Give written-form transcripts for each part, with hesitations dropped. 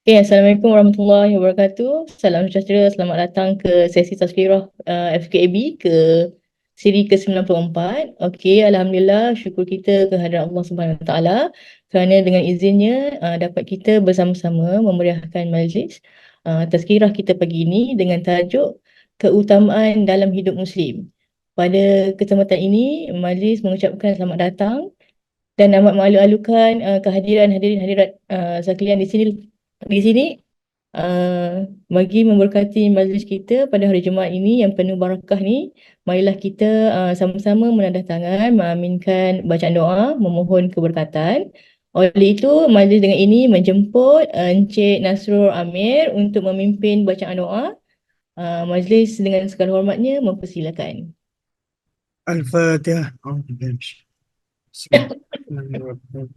Okay, Assalamualaikum warahmatullahi wabarakatuh. Salam sejahtera, selamat datang ke sesi Tazkirah FKAB ke siri ke-94. Okey, Alhamdulillah, syukur kita kehadrat Allah Subhanahu Wa Taala kerana dengan izinnya dapat kita bersama-sama memeriahkan majlis Tazkirah kita pagi ini dengan tajuk Keutamaan dalam Hidup Muslim. Pada kesempatan ini, majlis mengucapkan selamat datang dan amat mengalu-alukan kehadiran hadirin hadirat sekalian di sini bagi memberkati majlis kita pada hari Jumaat ini yang penuh barakah ni. Marilah kita sama-sama menandatangan, mengaminkan bacaan doa, memohon keberkatan. Oleh itu, majlis dengan ini menjemput Encik Nasrul Amir untuk memimpin bacaan doa. Majlis dengan segala hormatnya mempersilakan. الفاتحة أعوذ بالله من الشيطان. بسم الله الرحمن الرحيم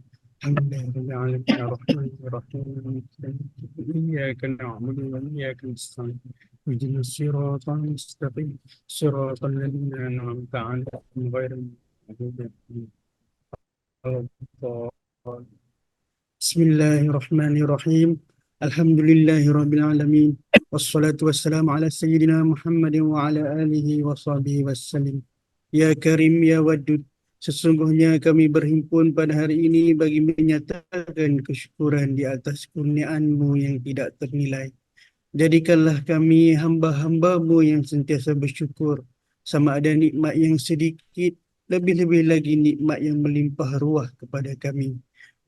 الحمد لله رب العالمين الرحمن الرحيم مالك يوم الدين إياك نعبد وإياك نستعين اهدنا الصراط المستقيم صراط الذين أنعمت عليهم غير المغضوب عليهم ولا الضالين. بسم الله الرحمن الرحيم الحمد لله رب العالمين والصلاة والسلام على سيدنا محمد وعلى آله وصحبه وسلم. Ya Karim, Ya Wadud, sesungguhnya kami berhimpun pada hari ini bagi menyatakan kesyukuran di atas kurniaan-Mu yang tidak ternilai. Jadikanlah kami hamba-hamba-Mu yang sentiasa bersyukur, sama ada nikmat yang sedikit, lebih-lebih lagi nikmat yang melimpah ruah kepada kami.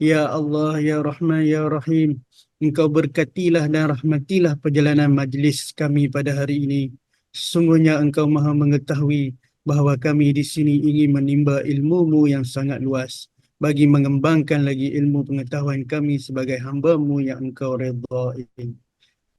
Ya Allah, Ya Rahman, Ya Rahim, Engkau berkatilah dan rahmatilah perjalanan majlis kami pada hari ini. Sesungguhnya Engkau Maha mengetahui bahawa kami di sini ingin menimba ilmu-Mu yang sangat luas bagi mengembangkan lagi ilmu pengetahuan kami sebagai hamba-Mu yang Engkau redai.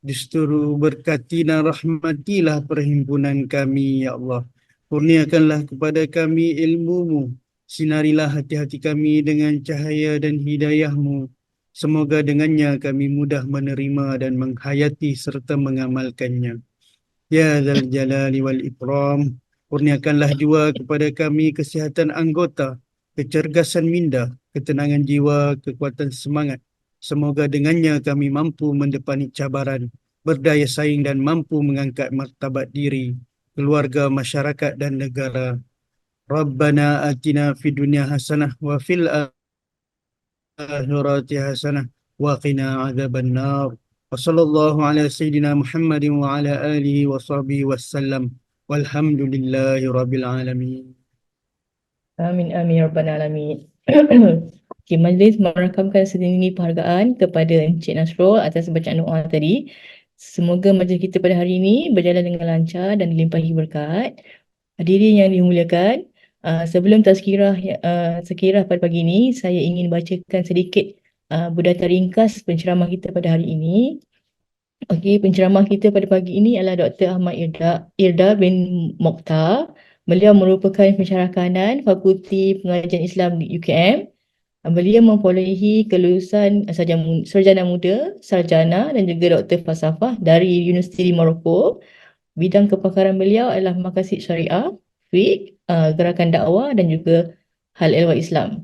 Justru berkati dan rahmatilah perhimpunan kami, Ya Allah. Kurniakanlah kepada kami ilmu-Mu. Sinarilah hati-hati kami dengan cahaya dan hidayah-Mu. Semoga dengannya kami mudah menerima dan menghayati serta mengamalkannya. Ya Zal Jalali wal Ikram, kurniakanlah jua kepada kami kesihatan anggota, kecergasan minda, ketenangan jiwa, kekuatan semangat. Semoga dengannya kami mampu mendepani cabaran, berdaya saing dan mampu mengangkat martabat diri, keluarga, masyarakat dan negara. Rabbana atina fid dunya hasanah wa fil akhirati hasanah wa qina adzabannar. وصلى الله على سيدنا محمد وعلى آله وصحبه وسلم والحمد لله رب العالمين. Amin, amin, ya rabbal alamin. Okay, majlis merakamkan segenggam penghargaan kepada Encik Nasrul atas bacaan doa tadi. Semoga majlis kita pada hari ini berjalan dengan lancar dan dilimpahi berkat. Hadirin yang dimuliakan, sebelum tazkirah pada pagi ini, saya ingin bacakan sedikit berdata ringkas penceramah kita pada hari ini. Okey, penceramah kita pada pagi ini adalah Dr. Ahmad Irda bin Mokhtar. Beliau merupakan pensyarah kanan Fakulti Pengajian Islam di UKM. Beliau memperolehi kelulusan sarjana muda, sarjana dan juga Doktor Falsafah dari Universiti di Morocco. Bidang kepakaran beliau adalah maqasid syariah, fiqh, gerakan dakwah dan juga hal ehwal Islam.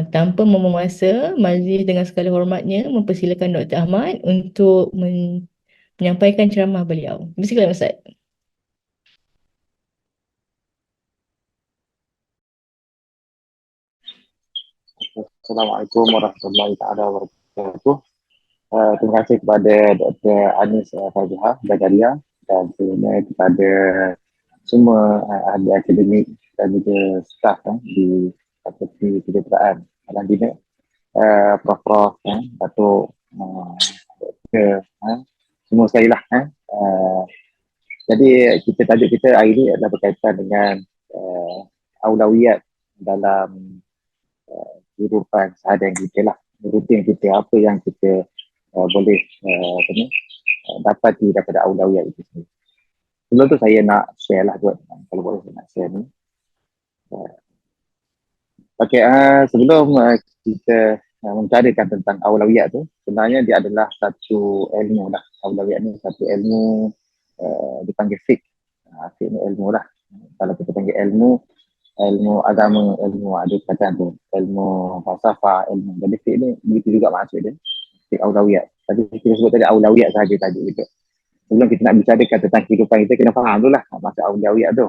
Tanpa membuang masa, majlis dengan segala hormatnya mempersilakan Dr. Ahmad untuk menyampaikan ceramah beliau. Bismillah Ustaz. Assalamualaikum warahmatullahi taala wabarakatuh. Terima kasih kepada Dr. Anis Fazihah Zakaria dan sebenarnya kepada semua ahli akademik dan juga staf di Fakulti Kedokteran Alam Bina, Prof. Datuk, Dr. semua sekali lah. Jadi tajuk kita hari ini adalah berkaitan dengan aulawiyat dalam kehidupan seharian kita lah, rutin kita, apa yang kita boleh dapati daripada aulawiyat itu sendiri. Sebelum tu saya nak share lah buat, kalau boleh saya nak share ni. Okay, sebelum kita mencarikan tentang aulawiyat tu, sebenarnya dia adalah satu ilmu lah. Aulawiyat ni satu ilmu, dipanggil fiqh. Fiqh ni ilmu lah. Kalau kita panggil ilmu agama, ilmu ada kata tu, ilmu falsafah, ilmu. Jadi fiqh ni begitu juga maksud dia. fik aulawiyat. Tadi kita sebut tadi aulawiyat sahaja tadi gitu. Sebelum kita nak bicarakan tentang kehidupan kita, kena faham dulu lah maksud aulawiyat tu.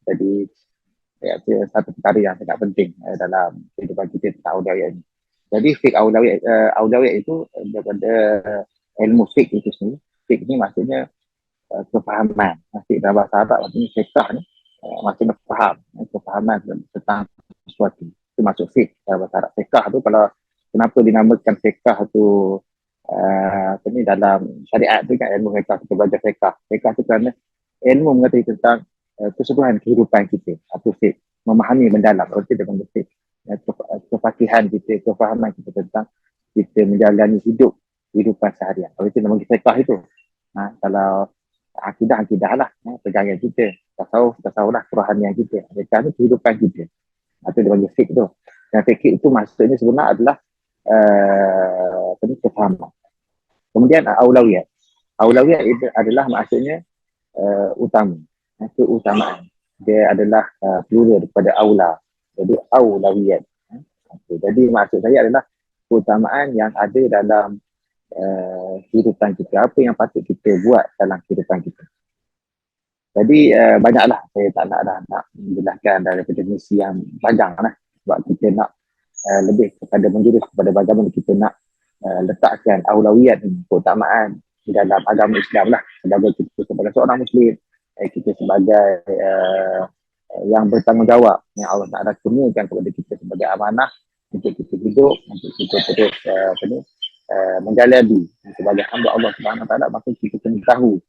Jadi satu perkara yang sangat penting dalam kehidupan kita tentang aulawiyat ni. Jadi fik aulawiyat itu daripada ilmu fik itu sendiri. Fik ni maksudnya kefahaman. Fik dalam bahasa Arab maksudnya fiqh ni maksudnya faham, kefahaman tentang sesuatu. Itu maksud fik dalam bahasa Arab. Fiqh tu kalau kenapa dinamakan fiqh tu dalam syariat tu kan, ilmu fiqh, kita belajar fiqh. Fiqh tu kerana ilmu mengerti tentang keseluruhan kehidupan kita atau fik, memahami mendalam arti dengan fik, kefakihan kita, kefahaman kita tentang kita menjalani kehidupan seharian. Kalau itu nama fiqh itu. Kalau akidah lah, pegangan kita, tasawuf lah kerohanian kita, fiqh ni kehidupan kita. Itu dia panggil fik tu. Dan fik itu maksudnya sebenarnya adalah kefahaman. Kemudian aulawiyat. Aulawiyat itu adalah maksudnya utama, keutamaan. Dia adalah plural daripada aula. Jadi aulawiyat. Jadi maksud saya adalah keutamaan yang ada dalam kehidupan kita. Apa yang patut kita buat dalam kehidupan kita. Jadi banyaklah, saya tak nak menjelaskan daripada misi yang panjang lah. Sebab kita nak lebih kepada menjurus kepada bagaimana kita nak letakkan aulawiyat ni, keutamaan di dalam agama Islam lah. Sebagai seorang Muslim, kita sebagai yang bertanggungjawab yang Allah Ta'ala kurniakan kepada kita sebagai amanah untuk kita hidup, untuk kita terus menjalani sebagai hamba Allah Subhanahu Wa Ta'ala. Maka kita kena tahu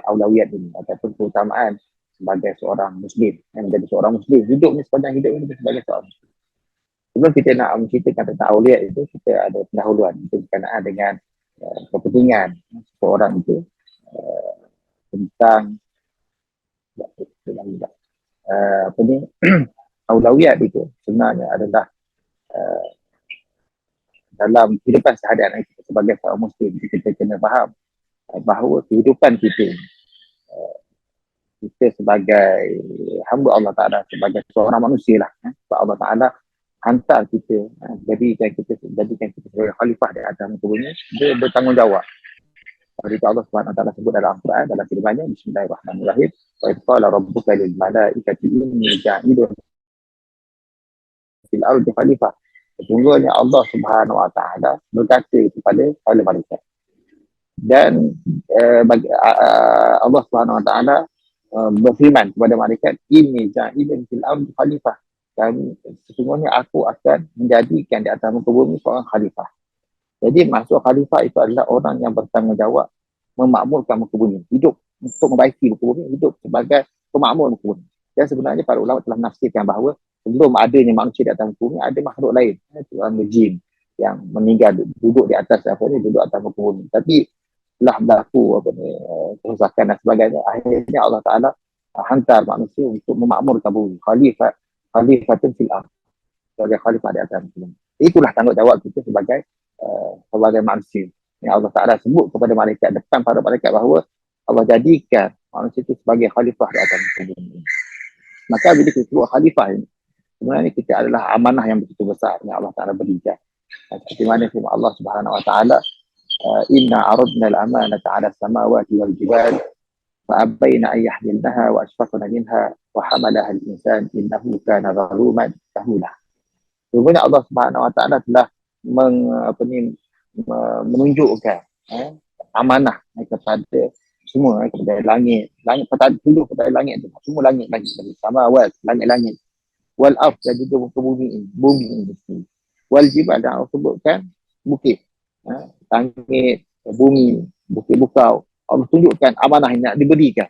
aulawiyat ini ataupun keutamaan sebagai seorang Muslim, menjadi seorang Muslim, hidup ni sepanjang hidup ini sebagai seorang Muslim. Sebelum kita nak menceritakan tentang aulawiyat itu, kita ada pendahuluan itu berkenaan dengan kepentingan seorang itu tentang aulawiyat itu sebenarnya adalah dalam kehidupan seharian kita sebagai seorang Muslim. Kita kena faham bahawa kehidupan kita sebagai hamba Allah Ta'ala, sebagai seorang manusia lah, sebab Allah Ta'ala hantar kita, jadikan kita sebagai khalifah di atas muka bumi. Dia bertanggungjawab. Seperti Allah Subhanahu Wa Ta'ala sebut dalam Al-Quran, dalam firman-Nya, Bismillahirrahmanirrahim, wa idh qala rabbuka lil malaikati inni ja'ilun fil ardi khalifah. Sesungguhnya Allah Subhanahu Wa Ta'ala berkata kepada para malaikat. Dan Allah Subhanahu Wa Ta'ala berfirman kepada malaikat, inni ja'ilun fil ardi khalifah. Dan sesungguhnya aku akan menjadikan di atas muka bumi seorang khalifah. Jadi maksud khalifah itu adalah orang yang bertanggungjawab memakmurkan muka bumi, hidup untuk membaiki muka bumi, hidup sebagai pemakmur muka bumi. Dan sebenarnya para ulama telah menafsirkan bahawa sebelum adanya manusia di atas muka bumi, ada makhluk lain, orang jin yang meninggal duduk di atas duduk atas muka bumi. Tapi telah berlaku kerosakan dan sebagainya, akhirnya Allah Ta'ala hantar manusia untuk memakmurkan bumi, khalifatun fil ardh, sebagai khalifah di atas muka bumi. Itulah tanggungjawab kita sebagai manusia. Yang Allah Ta'ala sebut kepada malaikat, depan para malaikat, bahawa Allah jadikan manusia itu sebagai khalifah di atas muka bumi. Maka bila kita sebut khalifah ini, sebenarnya kita adalah amanah yang begitu besar yang Allah Ta'ala berikan. Seperti mana firman Allah Subhanahu Wa Ta'ala, inna aradna al-amanata 'ala as-samawati wal jibal fa abayna an yahmilnaha wa ashfaqna minha wa hamalaha al-insan innahu kana zaluman jahula. Sebenarnya Allah Subhanahu Wa Ta'ala telah menunjukkan amanah kepada semua, kepada langit kepada langit itu, semua langit sama awal langit wal ardh, dan juga muka bumi ini, wal jibal, dan Allah sebutkan bukit, langit, bumi, bukit bukau. Allah tunjukkan amanah yang nak diberikan.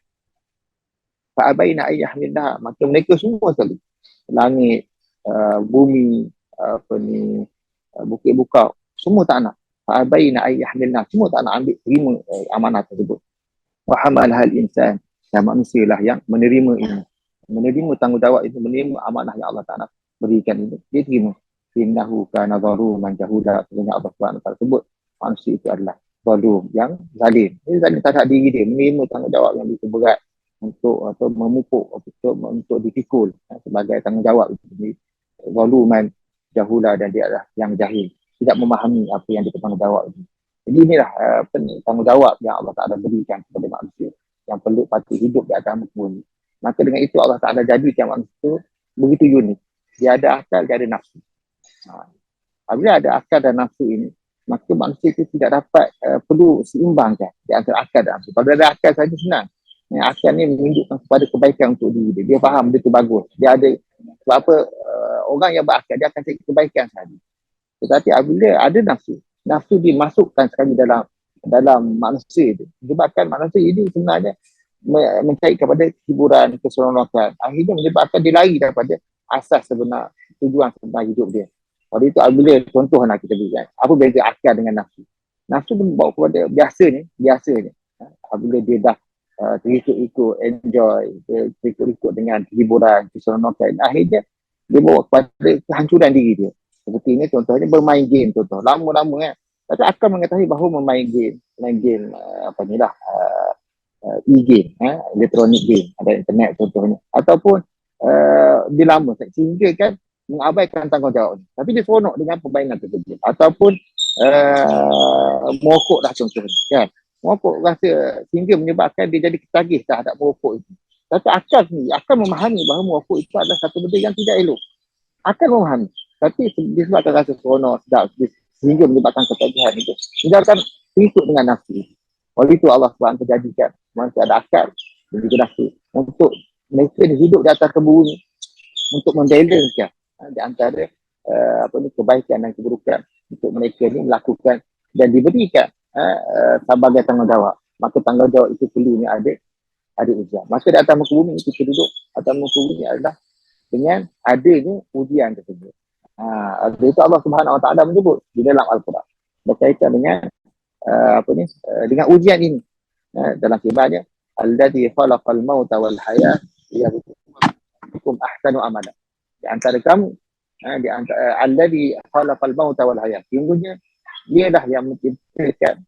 Fa abaina ayyahmilnaha, maka mereka semua sekali, langit, bumi, bukit bukau, semua tak nak. Fa abaina ayyahmilnaha, semua tak nak terima amanah tersebut. Wa hamalaha al-insan, dan manusia lah yang menerima ini, menerima tanggungjawab itu, menerima amanah yang Allah Ta'ala berikan itu, dia terima. Innahu kana zaluman jahula. Sebenarnya Allah Subhanahu Wa Ta'ala sebut manusia itu adalah zalum, yang zalim. Dia zalim terhadap diri dia, menerima tanggungjawab yang begitu berat untuk atau memupuk untuk dipikul sebagai tanggungjawab itu. Zaluman jahula, dan dia adalah yang jahil. tidak memahami apa yang dipertanggungjawab itu. Jadi inilah tanggungjawab yang Allah Ta'ala berikan kepada manusia yang perlu patut hidup di atas muka bumi. Maka dengan itu Allah Ta'ala jadikan manusia itu begitu unik. Dia ada akal, dia ada nafsu. Apabila ada akal dan nafsu ini, maka manusia itu tidak dapat perlu seimbangkan di antara akal dan nafsu. Kalau ada akal saja senang. Akal ni menunjukkan kepada kebaikan untuk diri dia. Dia faham dia tu bagus. Dia ada, sebab apa, orang yang berakal dia akan cari kebaikan sahaja. Tetapi apabila ada nafsu, nafsu dimasukkan sekali dalam manusia itu. Sebabkan manusia ini sebenarnya mencari kepada hiburan, keseronokan. Akhirnya menyebabkan dia lari daripada asas sebenar, tujuan sebenar hidup dia. Oleh itu, apabila contoh nak kita berikan, apa beza akal dengan nafsu? Nafsu membawa kepada biasanya, apabila dia dah terikut-ikut, enjoy, terikut-ikut dengan hiburan, keseronokan, akhirnya dia bawa kepada kehancuran diri dia. Seperti ini contohnya bermain game contoh. Lama-lama kan. Tapi akan mengetahui bahawa main game e-game, electronic game, ada internet contohnya. Ataupun dia lama sehingga kan mengabaikan tanggungjawab. Tapi dia seronok dengan permainan tersebut. Ataupun merokok dah contohnya. Kan? Merokok rasa sehingga menyebabkan dia jadi ketagih terhadap merokok itu. Tapi akal ni, akan memahami bahawa merokok itu adalah satu benda yang tidak elok. Akan memahami. Tapi disebabkan rasa seronok, sedap, sehingga menyebabkan ketagihan itu, dia akan ikut dengan nafsu. Oleh itu Allah SWT jadikan manusia ada akal dan juga nafsu untuk mereka hidup di atas bumi, untuk membalancekan di antara kebaikan dan keburukan untuk mereka ni melakukan dan diberikan sebagai tanggungjawab. Maka tanggungjawab itu perlunya ada ujian. Maka di atas muka bumi kita duduk atas muka bumi adalah dengan adanya ujian tersebut. Itu Allah Subhanahu Wa Taala menyebut di dalam Al-Quran berkaitan dengan dengan ujian ini. Dalam firman-Nya, "Alladzi khalaqal mauta wal hayat liyabluwakum ahsanu amala." Di antara kamu, di antara alladzi khalaqal mauta wal hayat. Sungguhnya dialah yang menciptakan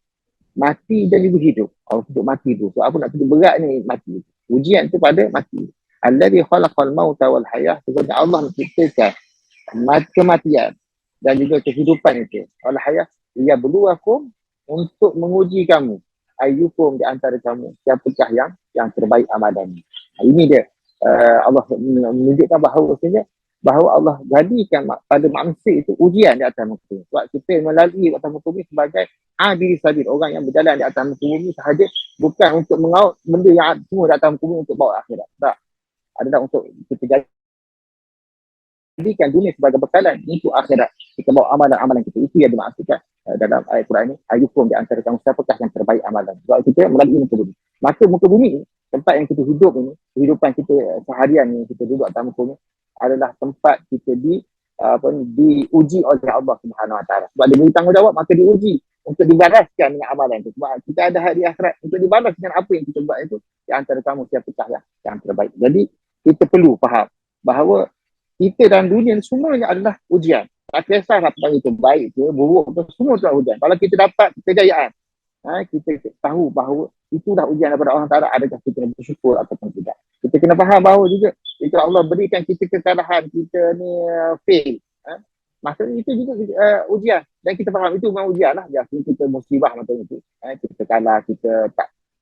mati dan juga hidup. Untuk mati itu. So, apa nak tunjuk berat ni mati. Ujian tu pada mati. Alladzi khalaqal mauta wal hayat. Sungguhnya Allah menciptakan kematian dan juga kehidupan itu. Allah hayat liyabluwakum untuk menguji kamu. Ayyukum di antara kamu siapakah yang terbaik amalannya. Ini dia Allah menunjukkan bahawa Allah jadikan pada manusia itu ujian di atas muka bumi. Sebab kita melalui atas muka bumi sebagai adil sabil, orang yang berjalan di atas muka bumi sahaja, bukan untuk mengaut benda yang semua di atas muka bumi untuk bawa akhirat. Tak. Adalah untuk kita jadikan dunia sebagai bekalan untuk akhirat. Kita bawa amalan-amalan kita. Itu yang dimaksudkan dalam ayat Quran ini. Ayyukum di antara kamu siapakah yang terbaik amalan. Sebab kita melalui muka bumi. Maka muka bumi, tempat yang kita hidup ini, kehidupan kita seharian ni, kita duduk atas muka bumi, adalah tempat kita diuji oleh Allah Subhanahu Wa Taala. Sebab dia beri tanggungjawab, maka diuji untuk dibalaskan dengan amalan itu. Sebab kita ada hari akhirat untuk dibalas dengan apa yang kita buat itu. Di antara kamu siapakah yang terbaik. Jadi kita perlu faham bahawa kita dan dunia semuanya adalah ujian. Tak kisahlah tentang itu baik ke, buruk ke, semua adalah ujian. Kalau kita dapat kejayaan, kita tahu bahawa itu dah ujian daripada Allah Ta'ala, adakah kita kena bersyukur ataupun tidak. Kita kena faham bahawa juga jika Allah berikan kita kekalahan, kita ni fail, maka itu juga ujian. Dan kita faham itu memang ujian lah. Biasanya kita musibah macam itu. Kita kalah, kita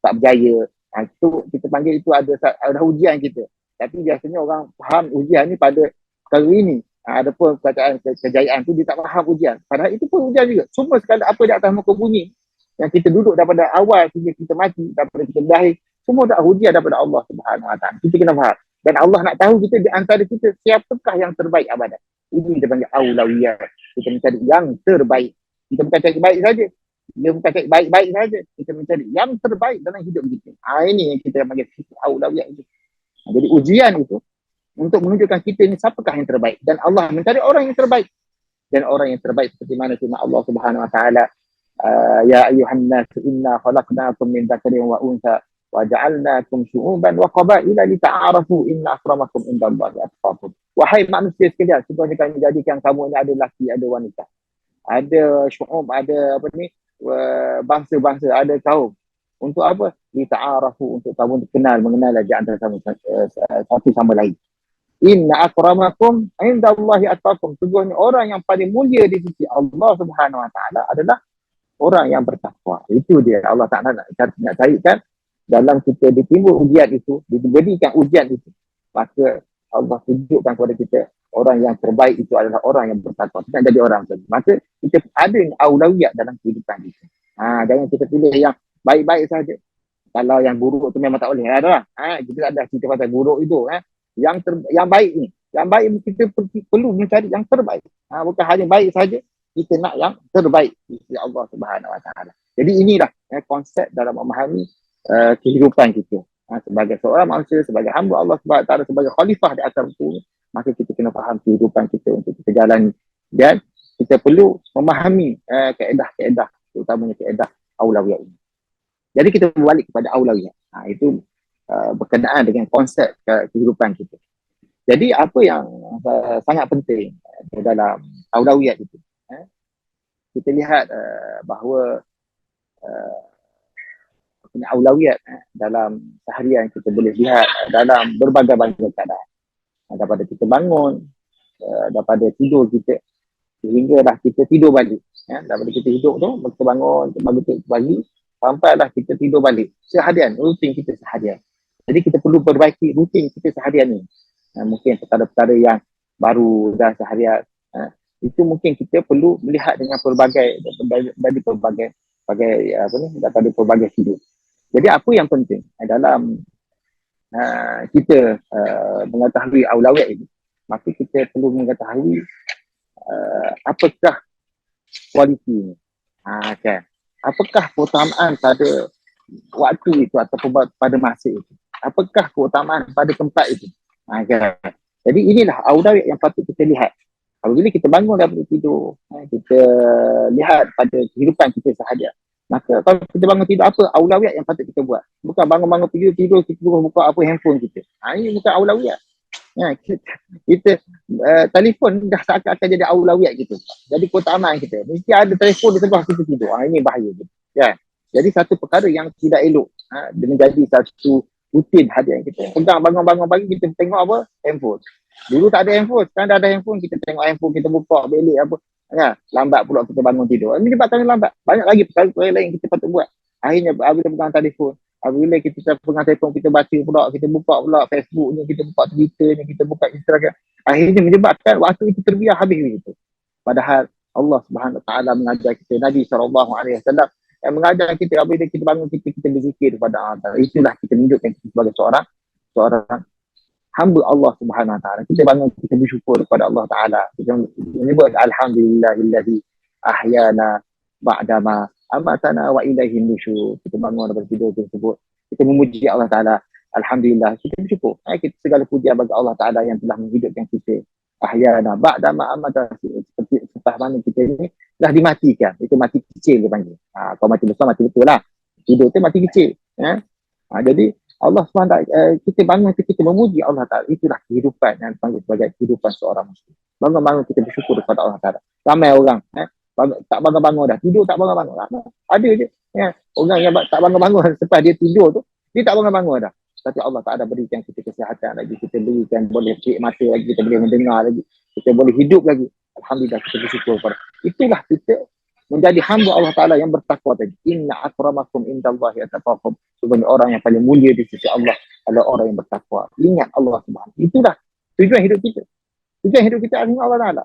tak berjaya. Itu kita panggil itu ada ujian kita. Tapi biasanya orang faham ujian ni pada kali ini. Ada pun perkataan kejayaan tu dia tak faham ujian. Padahal itu pun ujian juga. Semua sekali apa di atas muka bumi yang kita duduk daripada awal sehingga kita mati, daripada kita lahir, semua dah ujian daripada Allah Subhanahu Wa Taala. Kita kena faham. Dan Allah nak tahu kita di antara kita siapakah yang terbaik abadan. Ini dia panggil aulawiyat. Kita mencari yang terbaik. Kita bukan cari baik saja. Dia bukan cari baik-baik saja. Kita mencari yang terbaik dalam hidup kita. Ini yang kita panggil aulawiyat itu. Jadi ujian itu untuk menunjukkan kita ni siapakah yang terbaik. Dan Allah mencari orang yang terbaik. Dan orang yang terbaik seperti mana firman Allah Subhanahu Wa Taala, ya ayuhan nas inna khalaqnakum min dzakarin wa untha wa ja'alnakum syu'uban wa qabaila lita'arafu inna akramakum indallahi atqakum. Wahai manusia sekalian, sebenarnya kami jadikan kamu ni ada lelaki, ada wanita. Ada syu'ub, ada bangsa-bangsa, ada kaum. Untuk apa? Lita'arafu, untuk kamu mengenal di antara kamu satu sama lain. Inna akramakum indallahi atqakum. Sesungguhnya orang yang paling mulia di sisi Allah Subhanahu Wa Taala adalah orang yang bertakwa. Itu dia Allah Taala nak carikan dalam kita ditimbul ujian itu, diberikan ujian itu. Maka Allah tunjukkan kepada kita orang yang terbaik itu adalah orang yang bertakwa. Kita jadi orang tu. Maka kita ada aulawiyat dalam kehidupan kita. Jangan kita pilih yang baik-baik saja. Kalau yang buruk tu memang tak boleh ada. Kita tak ada cerita pasal buruk itu. Yang baik ni. Yang baik kita perlu mencari yang terbaik. Bukan hanya baik saja. Kita nak yang terbaik di sisi Allah Subhanahu Wa Taala. Jadi inilah konsep dalam memahami kehidupan kita. Sebagai seorang manusia, sebagai hamba Allah Subhanahu Wa Taala, sebagai khalifah di atas bumi, maka kita kena faham kehidupan kita untuk kita jalani. Dan kita perlu memahami kaedah-kaedah, terutamanya kaedah aulawiyah ini. Jadi kita berbalik kepada aulawiyah. Itu berkenaan dengan konsep kehidupan kita. Jadi apa yang sangat penting dalam aulawiyah itu? Kita lihat bahawa aulawiyat dalam seharian kita boleh lihat dalam berbagai-bagai keadaan. Daripada kita bangun, daripada tidur kita, sehinggalah kita tidur balik. Daripada kita hidup tu, kita bangun, bagi, sampailah kita tidur balik. Seharian, rutin kita seharian. Jadi kita perlu perbaiki rutin kita seharian ni. Mungkin perkara-perkara yang baru dah seharian. Itu mungkin kita perlu melihat dengan dari pelbagai daripada pelbagai sudut. Jadi apa yang penting dalam kita mengetahui aulawiyat ini, maka kita perlu mengetahui apakah kualiti ini. Kan? Apakah keutamaan pada waktu itu ataupun pada masa itu? Apakah keutamaan pada tempat itu? Kan? Jadi inilah aulawiyat yang patut kita lihat. Apabila kita bangun daripada tidur, kita lihat pada kehidupan kita seharian. Maka kalau kita bangun tidur, apa aulawiyat yang patut kita buat? Bukan bangun-bangun tidur, kita buka apa handphone kita. Ini bukan aulawiyat. Kita telefon dah seakan-akan jadi aulawiyat kita. Jadi keutamaan kita. Mesti ada telefon di sebelah kita tidur. Ini bahaya. Ya. Jadi satu perkara yang tidak elok. Menjadi satu rutin harian kita. Pegang bangun-bangun pagi, kita tengok apa? Handphone. Dulu tak ada handphone, sekarang dah ada handphone, kita tengok handphone, kita buka belik apa. Lambat pula kita bangun tidur. Ini menyebabkan lambat. Banyak lagi perkara-perkara lain kita patut buat. Akhirnya apabila pegang telefon, apabila kita pegang telefon, kita baca pula, kita buka pula Facebook ni, kita buka Twitter ni, kita buka Instagram. Akhirnya menyebabkan waktu itu terbiar habis begitu. Padahal Allah Subhanahu Wa Taala mengajar kita, Nabi SAW yang mengajar kita apabila kita bangun kita berzikir kepada Allah. Itulah kita menunjukkan kita sebagai seorang hamba Allah Subhanahu Wa Taala. Kita bangun, kita bersyukur kepada Allah Taala. Kita menyebut alhamdulillahilladzi ahyana ba'dama amatana wa ilaihin nusyur. Kita bangun daripada tidur tersebut, kita memuji Allah Taala. Alhamdulillah, kita bersyukur. Kita segala pujian bagi Allah Taala yang telah menghidupkan kita. Ahyana ba'dama amatana, seperti setelah mana kita ni dah dimatikan. Itu mati kecil dia panggil. Kalau mati besar, mati betul lah. Tidur tu mati kecil. Jadi Allah SWT, kita bangun, kita memuji Allah Ta'ala. Itulah kehidupan yang dipanggil sebagai kehidupan seorang muslim. Bangun-bangun kita bersyukur kepada Allah Ta'ala. Ramai orang tak bangun-bangun dah. Tidur tak bangun-bangun. Ada je. Orang yang tak bangun-bangun selepas dia tidur tu, dia tak bangun-bangun dah. Tapi Allah Ta'ala berikan kita kesihatan lagi. Kita berikan boleh cek mata lagi. Kita boleh mendengar lagi. Kita boleh hidup lagi. Alhamdulillah kita bersyukur kepada. Itulah kita menjadi hamba Allah Ta'ala yang bertakwa tadi. Inna akramakum indallahi atqakum. Sebenarnya orang yang paling mulia di sisi Allah adalah orang yang bertakwa. Ingat Allah Subhanahu. Itulah tujuan hidup kita. Tujuan hidup kita adalah Allah Ta'ala.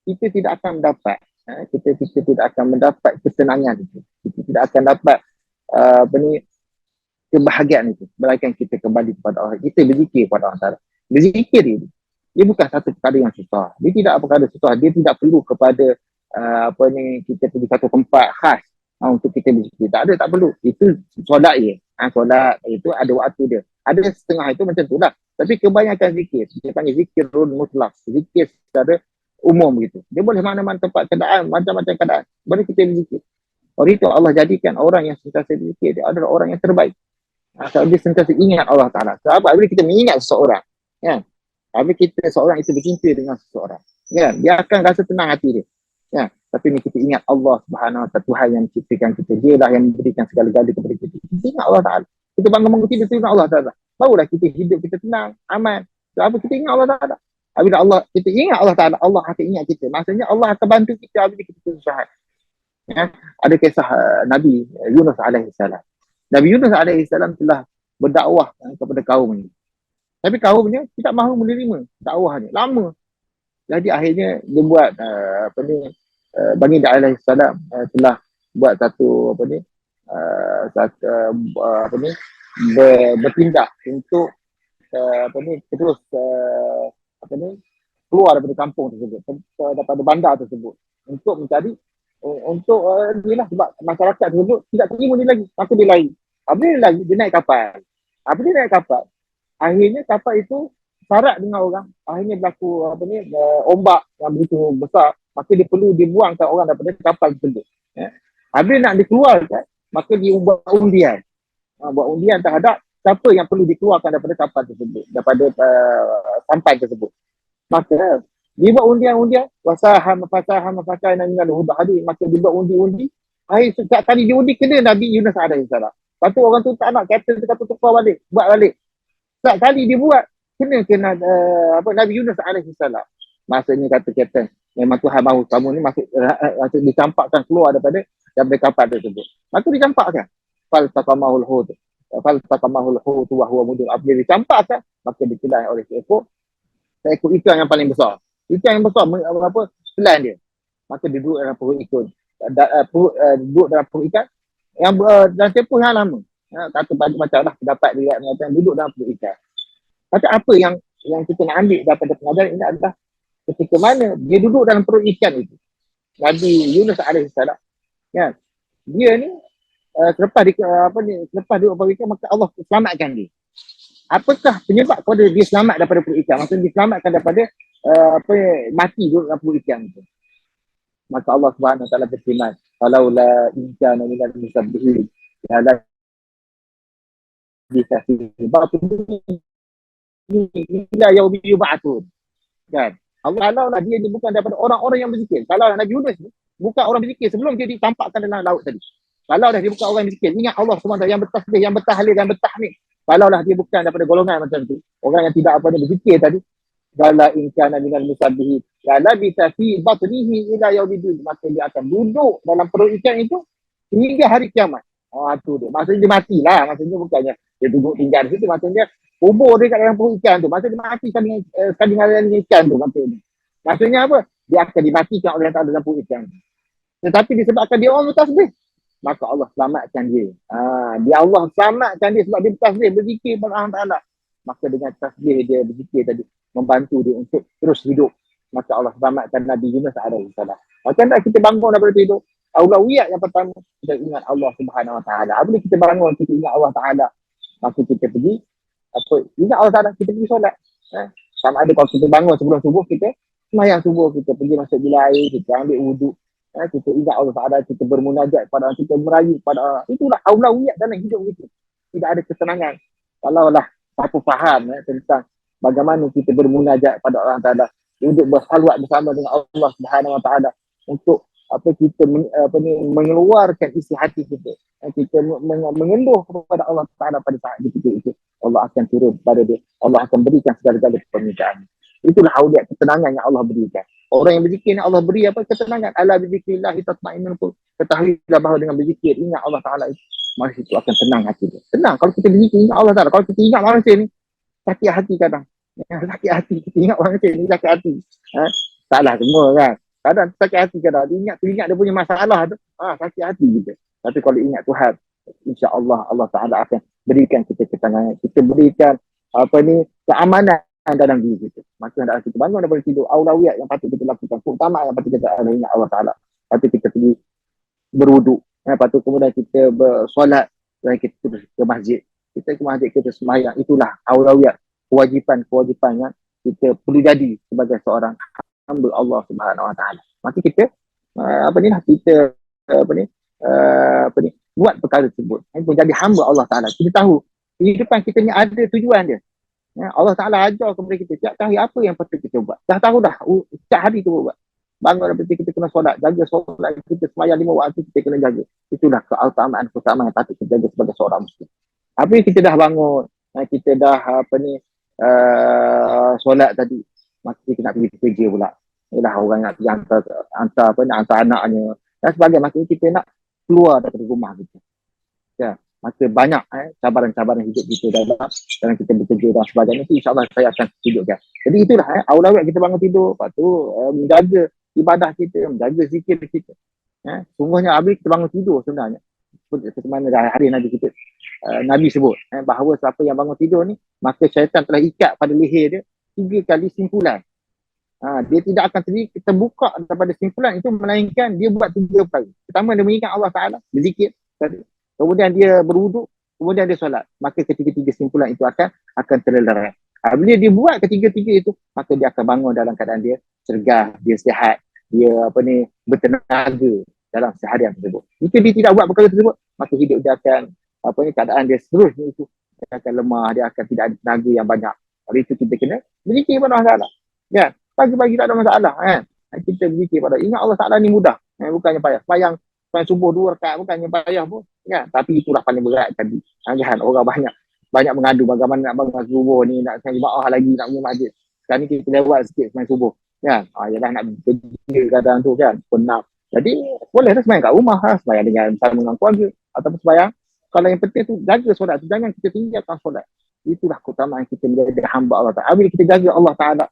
Kita tidak akan mendapat kita tidak akan mendapat kesenangan itu. Kita tidak akan dapat kebahagiaan itu. Melainkan kita kembali kepada Allah. Kita berzikir kepada Allah Ta'ala. Berzikir ini, dia bukan satu perkara yang susah. Dia tidak perkara susah. Dia tidak perlu kepada kita pergi satu tempat khas untuk kita berzikir. Tak perlu. Itu solat je. Solat itu ada waktu dia. Ada setengah itu macam tu lah. Tapi kebanyakan zikir, dia panggil zikirul mutlak. Zikir secara umum begitu. Dia boleh mana-mana tempat keadaan, macam-macam keadaan. Boleh kita berzikir. Oleh itu Allah jadikan orang yang sentiasa berzikir, dia adalah orang yang terbaik. Sebab dia sentiasa ingat Allah Ta'ala. Sebab bila kita mengingat seseorang, apabila kita seorang itu bercinta dengan seseorang, dia akan rasa tenang hati dia. Tapi ni kita ingat Allah Subhanahu Wa Taala, Tuhan yang menciptakan kita. Dia lah yang memberikan segala-galanya kepada kita. Kita ingat Allah Ta'ala. Kita bangun-bangun tidur ingat Allah Ta'ala. Barulah kita hidup kita tenang, aman. Apa kita ingat Allah Ta'ala. Bila Allah, kita ingat Allah Ta'ala, Allah akan ingat kita. Maksudnya Allah akan bantu kita bila kita kesusahan. Ya. Ada kisah Nabi Yunus alaihissalam. Nabi Yunus alaihissalam telah berdakwah kepada kaumnya. Tapi kaumnya tidak mahu menerima dakwahnya. Lama. Jadi akhirnya dia buat Baginda alaihissalam telah buat satu bertindak untuk terus keluar daripada kampung tersebut, daripada bandar tersebut untuk mencari inilah sebab masyarakat tersebut tidak terima dia lagi, maka dia lari. Apabila dia lari, dia naik kapal. Apabila dia naik kapal, akhirnya kapal itu sarat dengan orang, akhirnya berlaku ombak yang begitu besar, maka dia perlu dibuangkan orang daripada kapal tersebut. Ya. Apabila nak dikeluarkan, maka dia buat undian. Buat undian terhadap siapa yang perlu dikeluarkan daripada kapal tersebut, daripada sampan tersebut. Maka dia buat undian-undian, wasaham mafakai dengan hudah hadir, maka dia buat undi-undi. Akhir setiap kali dia undi kena Nabi Yunus alaihissalam. Lepas tu orang tu tak nak, kata tukar balik, buat balik. Setiap kali dia buat, kena Nabi Yunus alaihissalam. Maksudnya kata kapten, memang Tuhan mahu kamu ni maksud dicampakkan keluar daripada kapal tersebut. Maka dicampakkan. Fal taqamahul hud wa huwa mudun. Apabila dicampakkan, maka ditelan oleh seekor ikan yang paling besar. Ikan yang besar telan dia. Maka dia duduk dalam perut ikan. Duduk dalam perut ikan yang dalam tempoh yang lama. Kata macam dah dapat dia mengatakan duduk dalam perut ikan. Kata apa yang kita nak ambil daripada pengajaran ini adalah ketika mana dia duduk dalam perut ikan itu. Nabi Yunus alaihissalam, ya. Dia ni selepas duduk perut ikan, maka Allah selamatkan dia. Apakah penyebab kepada dia selamat daripada perut ikan? Maksudnya dia selamatkan daripada mati duduk dalam perut ikan itu. Maka Allah Subhanahu Wa Taala berfirman, "Falaula in kana minal musabbihin, ya la bisafir ila yaumi yub'atsun." Kan? Allah lah dia ni bukan daripada orang-orang yang berzikir. Kalau Nabi Yunus ni bukan orang berzikir sebelum dia ditampakkan dalam laut tadi. Kalau dah dia bukan orang yang berzikir, ingat Allah SWT yang bertasbih, yang bertahlil, yang bertahmid. Kalau lah dia bukan daripada golongan macam tu, orang yang tidak berzikir tadi, Gala in kana minal musabbihin la labisa fi batnihi ila yaumiddin, maka dia akan duduk dalam perut ikan itu hingga hari kiamat. Tu dia. Maksudnya dia matilah, maksudnya bukannya dia duduk tinggal di situ, maksudnya kubur dia kat dalam perut ikan tu, maksudnya dia mati sekali dengan ikan tu maksudnya. Maksudnya apa? Dia akan dimatikan oleh Allah dalam perut ikan tu. Tetapi disebabkan dia orang bertasbih, maka Allah selamatkan dia. Dia Allah selamatkan dia sebab dia bertasbih, berzikir kepada Allah Ta'ala. Maka dengan tasbih dia, berzikir tadi, membantu dia untuk terus hidup. Maka Allah selamatkan Nabi Yunus alaihissalam. Macam mana kita bangun daripada tidur? Aulawiyat yang pertama, kita ingat Allah Subhanahu Wa Taala. Apabila kita bangun, kita ingat Allah Ta'ala, maka kita pergi, ingat Allah Ta'ala, kita pergi solat. Sama ada kalau kita bangun sebelum subuh, kita semayang subuh, kita pergi masuk bilik air, kita ambil wuduk. Kita ingat Allah Ta'ala, kita bermunajat pada Allah, kita merayu pada Allah. Itulah aulawiyat dalam hidup kita. Tidak ada kesenangan. Kalaulah siapa faham tentang bagaimana kita bermunajat pada Allah Ta'ala, untuk bersalawat bersama dengan Allah Subhanahu Wa Ta'ala, untuk kita mengeluarkan isi hati kita, kita mengeluh kepada Allah Ta'ala pada saat itu, Allah akan turun pada dia, Allah akan berikan segala-gala permintaan. Itulah auliat ketenangan yang Allah berikan. Orang yang berzikir Allah beri apa? Ketenangan. Ala bizikrillah tatma'innul qulub. Ketahuilah bahawa dengan berzikir ingat Allah Ta'ala itu, maka itu akan tenang hati dia. Tenang kalau kita berzikir ingat Allah Ta'ala. Kalau kita ingat manusia ni sakit hati kadang. Sakit hati, kita ingat manusia ni sakit hati. Salah semua kan. Kadang sakit hati kadang. Teringat dia punya masalah tu, sakit hati kita. Tapi kalau ingat Tuhan, insya-Allah Allah Ta'ala akan berikan kita ketenangan. Kita berikan keamanan dalam diri kita. Maka hendaklah kita bangun daripada tidur, aulawiyat yang patut kita lakukan, utama yang patut kita ingat Allah Ta'ala. Patut kita pergi berwuduk, patut kemudian kita bersolat, dan kita ke masjid. Kita ke masjid, kita sembahyang. Itulah aulawiyat, kewajipan yang kita perlu jadi sebagai seorang hamba Allah Subhanahu Wa Ta'ala. Maka kita buat perkara tersebut, menjadi hamba Allah Ta'ala. Kita tahu kehidupan kita ni ada tujuan dia. Allah Ta'ala ajar kepada kita tiap hari apa yang patut kita buat. Dah tahu dah, setiap hari tu buat. Bangun daripada kita kena solat, jaga solat, kita sembahyang 5 waktu kita kena jaga. Itulah keutamaan yang patut kita jaga sebagai seorang muslim. Apa kita dah bangun, kita dah solat tadi, maka kita nak pergi kerja pula. Yalah, orang nak pergi hantar apa, nak hantar anaknya dan sebagainya. Maka kita nak keluar daripada rumah kita. Ya. Maka banyak cabaran-cabaran hidup kita dalam kita bekerja dan sebagainya. Itu insyaAllah saya akan tunjukkan. Jadi itulah awal-awal kita bangun tidur. Lepas tu menjaga ibadah kita, menjaga zikir kita. Sungguhnya habis kita bangun tidur sebenarnya. Seperti mana hari Nabi kita Nabi sebut bahawa siapa yang bangun tidur ni, maka syaitan telah ikat pada leher dia 3 kali simpulan. Dia tidak akan terbuka daripada simpulan itu, melainkan dia buat 3 perkara. Pertama, dia mengingat Allah Ta'ala, berzikir. Kemudian dia berwuduk, kemudian dia solat. Maka ketiga-tiga simpulan itu akan terlerai. Bila dia buat ketiga-tiga itu, maka dia akan bangun dalam keadaan dia cergas, dia sihat, dia bertenaga dalam seharian tersebut. Jika dia tidak buat perkara tersebut, maka hidup dia akan keadaan dia seterusnya itu dia akan lemah, dia akan tidak ada tenaga yang banyak. Oleh itu kita kena berzikir pada Allah Ta'ala. Ya, pagi-pagi tak ada masalah. Kita berzikir pada ingat Allah Ta'ala ni mudah. Bukannya payah. Sembahyang subuh 2 rakaat bukannya payah pun. Ya, tapi itulah paling berat tadi. Jangan orang banyak mengadu bagaimana nak bangun subuh ni, nak jemaah lagi, nak pergi masjid. Sekarang ni kita lewat sikit sembahyang subuh. Ya, yalah nak kerja kadang tu kan, penat. Jadi boleh lah sembahyang kat rumah, sembahyang dengan keluarga ataupun sembahyang. Kalau yang penting tu jaga solat tu, jangan kita tinggalkan solat. Itulah keutamaan kita menjadi hamba Allah Ta'ala. Bila kita jaga Allah Ta'ala,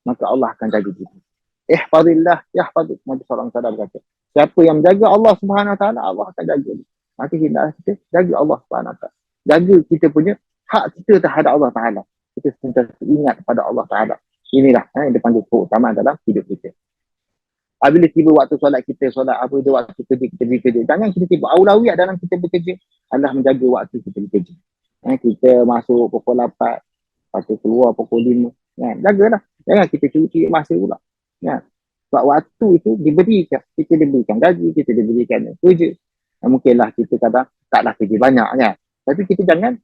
maka Allah akan jaga kita. Ihfazillah yahfazuk. Nabi sallallahu alaihi wasallam berkata, siapa yang menjaga Allah Subhanahu Wa Ta'ala, Allah akan jaga dia. Maka kita jaga Allah Subhanahu Wa Ta'ala. Jaga kita punya hak kita terhadap Allah Ta'ala. Kita sentiasa ingat pada Allah Ta'ala. Inilah yang dipanggil keutamaan dalam hidup kita. Bila tiba waktu solat kita, solat apa dia waktu kerja, kita pergi kerja. Jangan kita tiba aulawiyah dalam kita bekerja. Allah menjaga waktu kita bekerja. Kita masuk pukul 8, lepas tu keluar pukul 5. Jagalah. Jangan kita curi masa pula. Sebab waktu itu diberikan. Kita diberikan gaji, kita diberikan kerja. Mungkinlah kita kadang taklah kerja banyak kan. Tapi kita jangan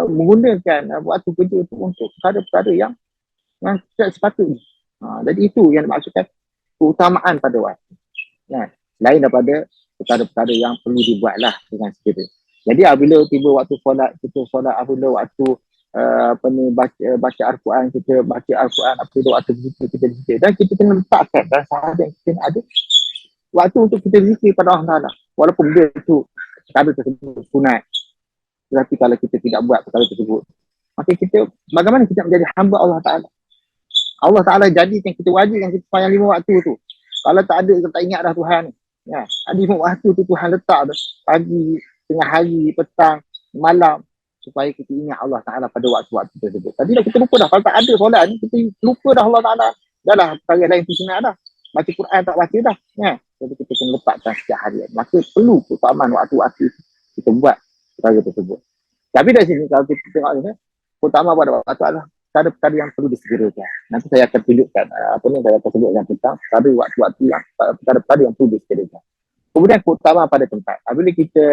menggunakan waktu kerja itu untuk perkara-perkara yang tidak sepatutnya. Jadi itu yang dimaksudkan keutamaan pada waktu. Lain daripada perkara-perkara yang perlu dibuatlah dengan segera. Jadi apabila tiba waktu solat, kita solat apabila waktu baca Al-Quran, kita baca Al-Quran apabila waktu kita zikir. Dan kita kena letakkan dalam sahabat yang kita ada waktu untuk kita zikir pada Allah Ta'ala. Walaupun dia itu perkara tersebut sunat. Tetapi kalau kita tidak buat perkara tersebut, maka kita, bagaimana kita menjadi hamba Allah Ta'ala? Allah Ta'ala jadikan kita wajib yang kita sembahyang 5 waktu tu. Kalau tak ada, kita tak ingat dah Tuhan. Ada 5 waktu tu Tuhan letak dah. Pagi, tengah hari, petang, malam. Supaya kita ingat Allah Ta'ala pada waktu-waktu tersebut. Tadi dah kita lupa dah. Kalau tak ada solat ni, kita lupa dah Allah Ta'ala. Dah lah, perkara lain tu sunat dah. Baca Quran tak baca dah. Jadi kita kena letakkan setiap hari. Maka perlu keutamaan waktu-waktu kita buat perkara tersebut. Tapi dari sini, kalau kita tengok ni, keutamaan pada waktu adalah perkara-perkara yang perlu disegerakan. Nanti saya akan tunjukkan saya akan sebutkan tentang perkara waktu-waktu yang perkara-perkara yang perlu disegerakan. Kemudian keutamaan pada tempat. Bila kita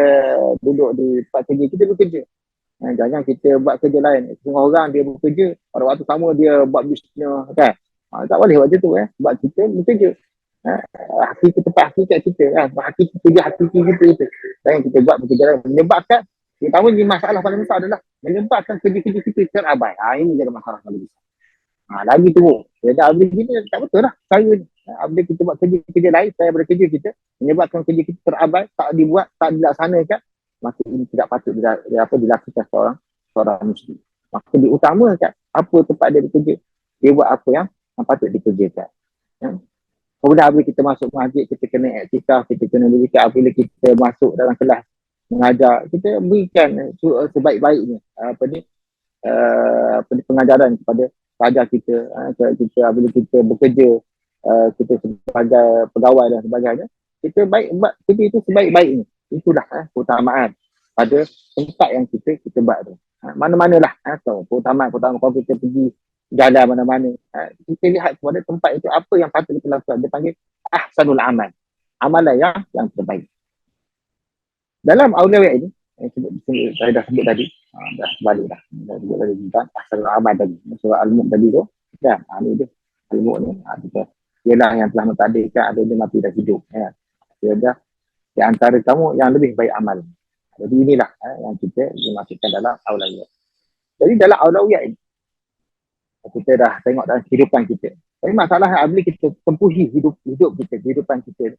duduk di tempat kerja, kita bekerja. Jangan kita buat kerja lain. Setengah orang dia bekerja, pada waktu sama dia buat bisnes kan. Tak boleh buat macam tu sebab kita bekerja. Hakiki tempat hakikat kita kan. Hakiki kerja hakiki kita. Jangan kita buat bekerja lain. Menyebabkan, pertama ni masalah paling besar adalah menyebabkan kerja-kerja kita terabai. Ini jadi masalah paling besar. Lagi teruk. Jadi apabila kita tak betul lah cara ni. Apabila kita buat kerja-kerja lain, saya bekerja kita, menyebabkan kerja kita terabai, tak dibuat, tak dilaksanakan, maka ini tidak patut dilakukan seorang muslim. Maka diutamakan apa tempat dia bekerja, dia buat apa yang patut dikerjakan. Kemudian apabila kita masuk masjid, kita kena iktikaf, kita kena berikan. Apabila kita masuk dalam kelas mengajar, kita berikan sebaik-baiknya pengajaran kepada pelajar kita. Apabila kita bekerja, kita sebagai pegawai dan sebagainya, kita kerja itu sebaik-baiknya. Itulah keutamaan pada tempat yang kita buat tu. Mana-manalah keutamaan kalau kita pergi jalan mana-mana, kita lihat kepada tempat itu apa yang patut kita lakukan. Dia panggil ahsanul amal, amalan yang terbaik. Dalam aulawiyah ini, saya dah sebut tadi, dah balik dah sebut tadi tentang ahsanul amal tadi, surah Al-Mulk tadi tu kan. Ini dia Al-Mulk ni, ialah yang telah mentadbirkan ada dia mati dah hidup. Dia dah di antara kamu yang lebih baik amal. Jadi inilah yang kita dimasukkan dalam aulawiyah. Jadi dalam aulawiyah ini, Kita dah tengok dalam kehidupan kita. Tapi masalah bila kita tempuhi hidup kita, kehidupan kita,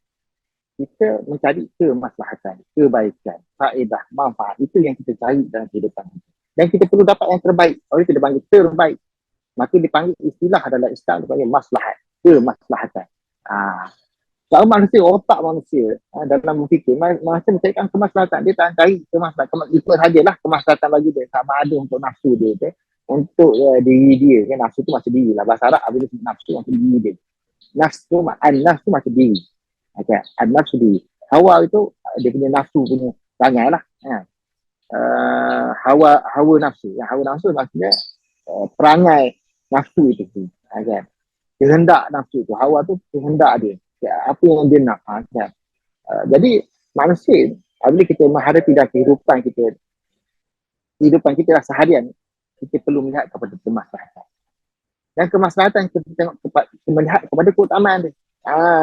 kita mencari kemaslahatan, kebaikan, faedah, manfaat. Itu yang kita cari dalam kehidupan kita. Dan kita perlu dapat yang terbaik. Oleh kita panggil terbaik. Maka dipanggil istilah adalah Islam dipanggil maslahat, kemaslahatan. Kalau manusia, otak manusia dalam berfikir, manusia mencarikan kemaslahatan. Dia tak cari kemaslahatan. Itu sajalah kemaslahatan bagi dia. Sama ada untuk nafsu dia tu, untuk diri dia. Kan? Nafsu tu macam diri lah. Bahasa Arab apabila sebut nafsu macam diri dia. Nafsu macam diri. Okay. Nafsu diri. Hawa itu dia punya nafsu punya perangai lah. Hawa nafsu. Yang hawa nafsu maksudnya perangai nafsu itu. Okay. Kehendak nafsu itu. Hawa tu kehendak dia. Apa yang dia nak. Jadi manusia apabila kita menghadapi dalam kehidupan kita seharian, kita perlu melihat kepada kemaslahatan. Dan kemaslahatan kita tengok melihat kepada keutamaan dia.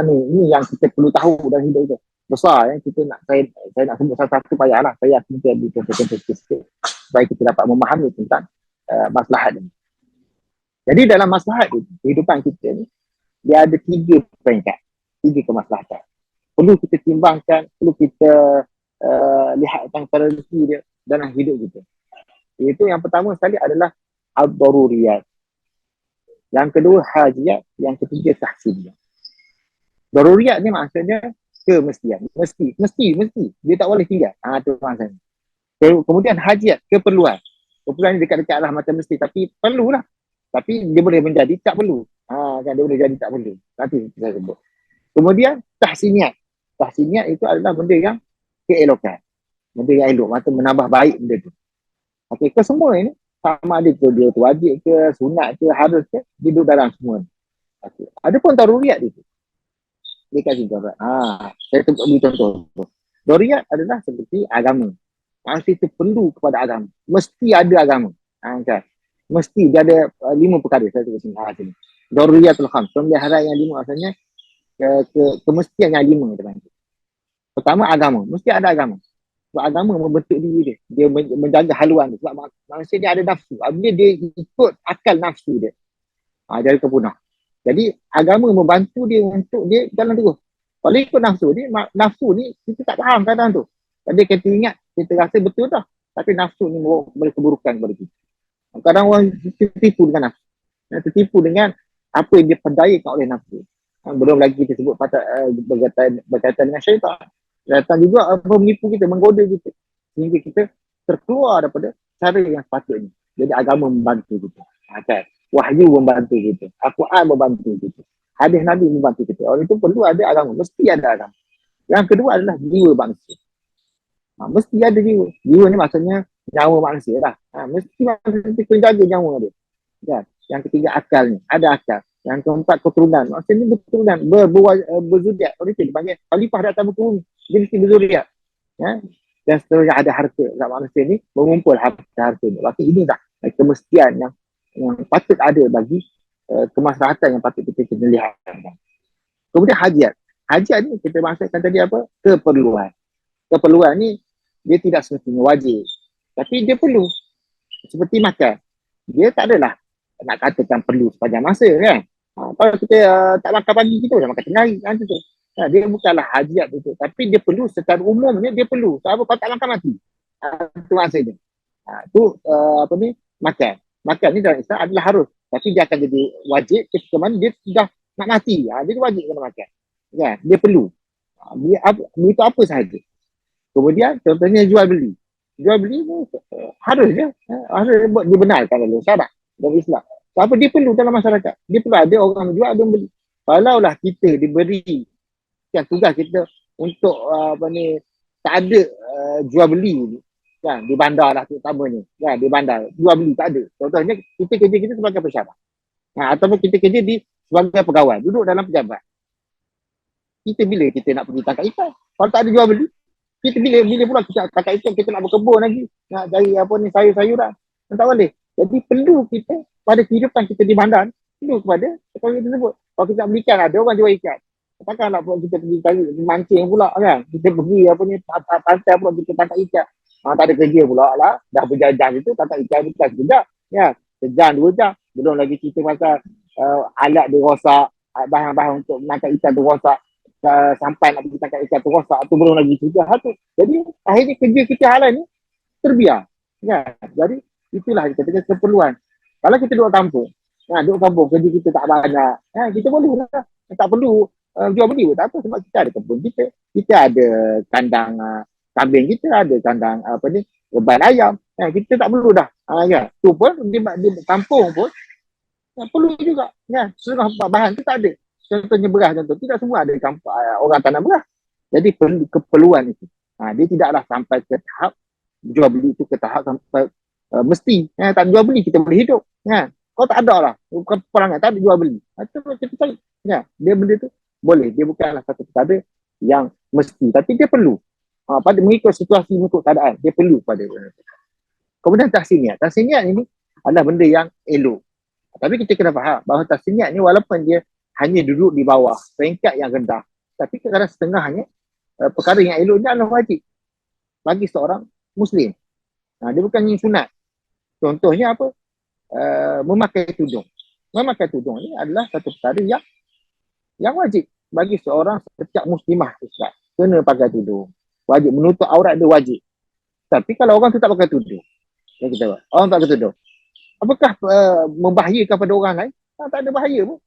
Ni yang kita perlu tahu dalam hidup kita. Besar yang kita nak, saya nak sebut satu-satu payahlah. Saya akan di contoh-contoh sikit supaya kita dapat memahami tentang maslahat ini. Jadi dalam maslahat ini, kehidupan kita ni, dia ada 3 peringkat. 3 kemaslahatan. Perlu kita timbangkan, perlu kita lihat tentang prioriti dia dalam hidup kita. Iaitu yang pertama sekali adalah ad-daruriyat. Yang kedua hajiat, yang ketiga tahsiniyat. Daruriyat ni maksudnya kemestian. Mesti. Dia tak boleh tinggal. Itu maksudnya. Kemudian hajiat, keperluan. Keperluan ni dekat-dekat lah macam mesti, tapi perlulah. Tapi dia boleh menjadi tak perlu. Kan dia boleh jadi tak perlu. Nanti saya sebut. Kemudian tahsiniat. Tahsiniat itu adalah benda yang keelokan. Benda yang elok. Maksudnya menambah baik benda tu. Okey, kesemua ini sama ada dia tu wajib ke, sunat ke, harus ke, dia duduk dalam semua. Okey. Ada pun daruriyat itu. Dia kasih contoh. Saya beri contoh. Daruriyat adalah seperti agama. Manusia itu perlu kepada agama. Mesti ada agama. Kan? Mesti dia ada 5 perkara. Saya sebut sini. Daruriyatul khams. Pemeliharaan yang 5 maksudnya kemestian yang 5 kita panggil. Pertama agama, mesti ada agama. Sebab agama membentuk diri dia. Dia menjaga haluan dia. Sebab manusia dia ada nafsu. Apabila dia ikut akal nafsu dia, dia akan punah. Jadi agama membantu dia untuk dia jalan terus. Kalau ikut nafsu ni kita tak faham keadaan tu. Jadi kita ingat, kita rasa betul dah. Tapi nafsu ni boleh keburukan kepada kita. Kadang orang tertipu dengan nafsu. Tertipu dengan apa yang dia perdayakan oleh nafsu. Belum lagi kita sebut berkaitan dengan syaitan. Datang juga menipu kita, menggoda kita. Sehingga kita terkeluar daripada cara yang sepatutnya. Jadi agama membantu kita. Kan? Wahyu membantu kita. Al-Quran membantu kita. Hadis Nabi membantu kita. Oleh itu perlu ada agama. Mesti ada agama. Yang kedua adalah jiwa manusia. Mesti ada jiwa. Jiwa ni maksudnya nyawa manusia lah. Mesti manusia kena jaga nyawa dia. Kan? Yang ketiga akal ni. Ada akal. Yang keempat keturunan. Maksudnya keturunan berzuriat. Oleh itu dipanggil khalifah datang berturun. Dia mesti berzuriat. Dan seterusnya ada harta. Sebab manusia ni mengumpul harta ni. Maka ini dah kemestian yang patut ada bagi kemaslahatan yang patut kita lihat. Kemudian hajiat. Hajiat ni kita maksudkan tadi apa? Keperluan. Keperluan ni dia tidak semestinya wajib. Tapi dia perlu. Seperti makan. Dia tak adalah nak katakan perlu sepanjang masa kan. Kalau kita tak makan pagi, kita dah makan tengah hari. Tu. Dia bukanlah hajiat itu. Tapi dia perlu secara umumnya dia perlu. Sebab kalau tak makan mati. Itu maksudnya. Makan. Makan ni dalam Islam adalah harus. Tapi dia akan jadi wajib ketika mana dia sudah nak mati. Dia wajib kena makan. Kan? Dia perlu. Itu apa sahaja. Kemudian contohnya jual beli. Jual beli ni harus je. Harus dibenarkan dalam syarak dalam Islam. Sebab dia perlu dalam masyarakat. Dia perlu ada orang menjual, ada yang beli. Kalaulah kita diberi tugas kita untuk tak ada jual beli kan, di bandar lah terutamanya kan, di bandar jual beli tak ada. Contohnya kita kerja kita sebagai pesyarat ataupun kita kerja sebagai pegawai, duduk dalam pejabat. Kita bila kita nak pergi tangkap ikan? Kalau tak ada jual beli, kita bila pula kita tangkap ikan, kita nak berkebun lagi, nak cari sayur-sayuran, tak boleh. Jadi perlu kita pada kehidupan kita di bandar, perlu kepada seperti tersebut. Kalau kita nak belikan, ada orang jual ikan. Takkanlah kita pergi cari mancing pula kan. Kita pergi pantai pula kita tangkap ikan. Tak ada kerja pula lah. Dah berjam-jam itu tangkap ikan bukan sekejap. Ya, sejam 2 jam. Belum lagi cerita pasal alat dia rosak, bahan-bahan untuk menangkap ikan tu rosak, sampai nak pergi tangkap ikan tu rosak, tu belum lagi cerita hal tu. Jadi akhirnya kerja kita halal ni terbiar. Kan? Jadi itulah kita kata keperluan. Kalau kita duduk kampung, duduk kampung kerja kita tak banyak, kita boleh lah. Tak perlu jual beli pun tak apa sebab kita ada kebun kita. Kita ada kandang kambing kita, ada kandang beban ayam. Kita tak perlu dah. Kan? Tu pun di kampung pun perlu juga. Kan? Setengah bahan tu tak ada. Contohnya beras contoh. Tidak semua ada di kampung, orang tanam beras. Jadi perlu keperluan itu. Dia tidaklah sampai ke tahap jual beli itu ke tahap sampai mesti tak jual beli kita boleh hidup. Kau tak ada lah perangai tak ada jual beli. Itu kita cari. Dia benda tu boleh. Dia bukanlah satu perkara yang mesti. Tapi dia perlu. Pada mengikut situasi, mengikut keadaan. Dia perlu pada benda tu. Kemudian tahsiniat. Tahsiniat ini adalah benda yang elok. Tapi kita kena faham bahawa tahsiniat ni walaupun dia hanya duduk di bawah peringkat yang rendah. Tapi kadang setengahnya perkara yang eloknya adalah wajib bagi seorang Muslim. Dia bukannya sunat. Contohnya apa? Memakai tudung. Memakai tudung ni adalah satu perkara yang wajib bagi seorang setiap muslimah. Kena pakai tudung. Wajib menutup aurat dia wajib. Tapi kalau orang tu tak pakai tudung, kita orang tak pakai tudung, apakah membahayakan pada orang lain? Tak ada bahaya pun.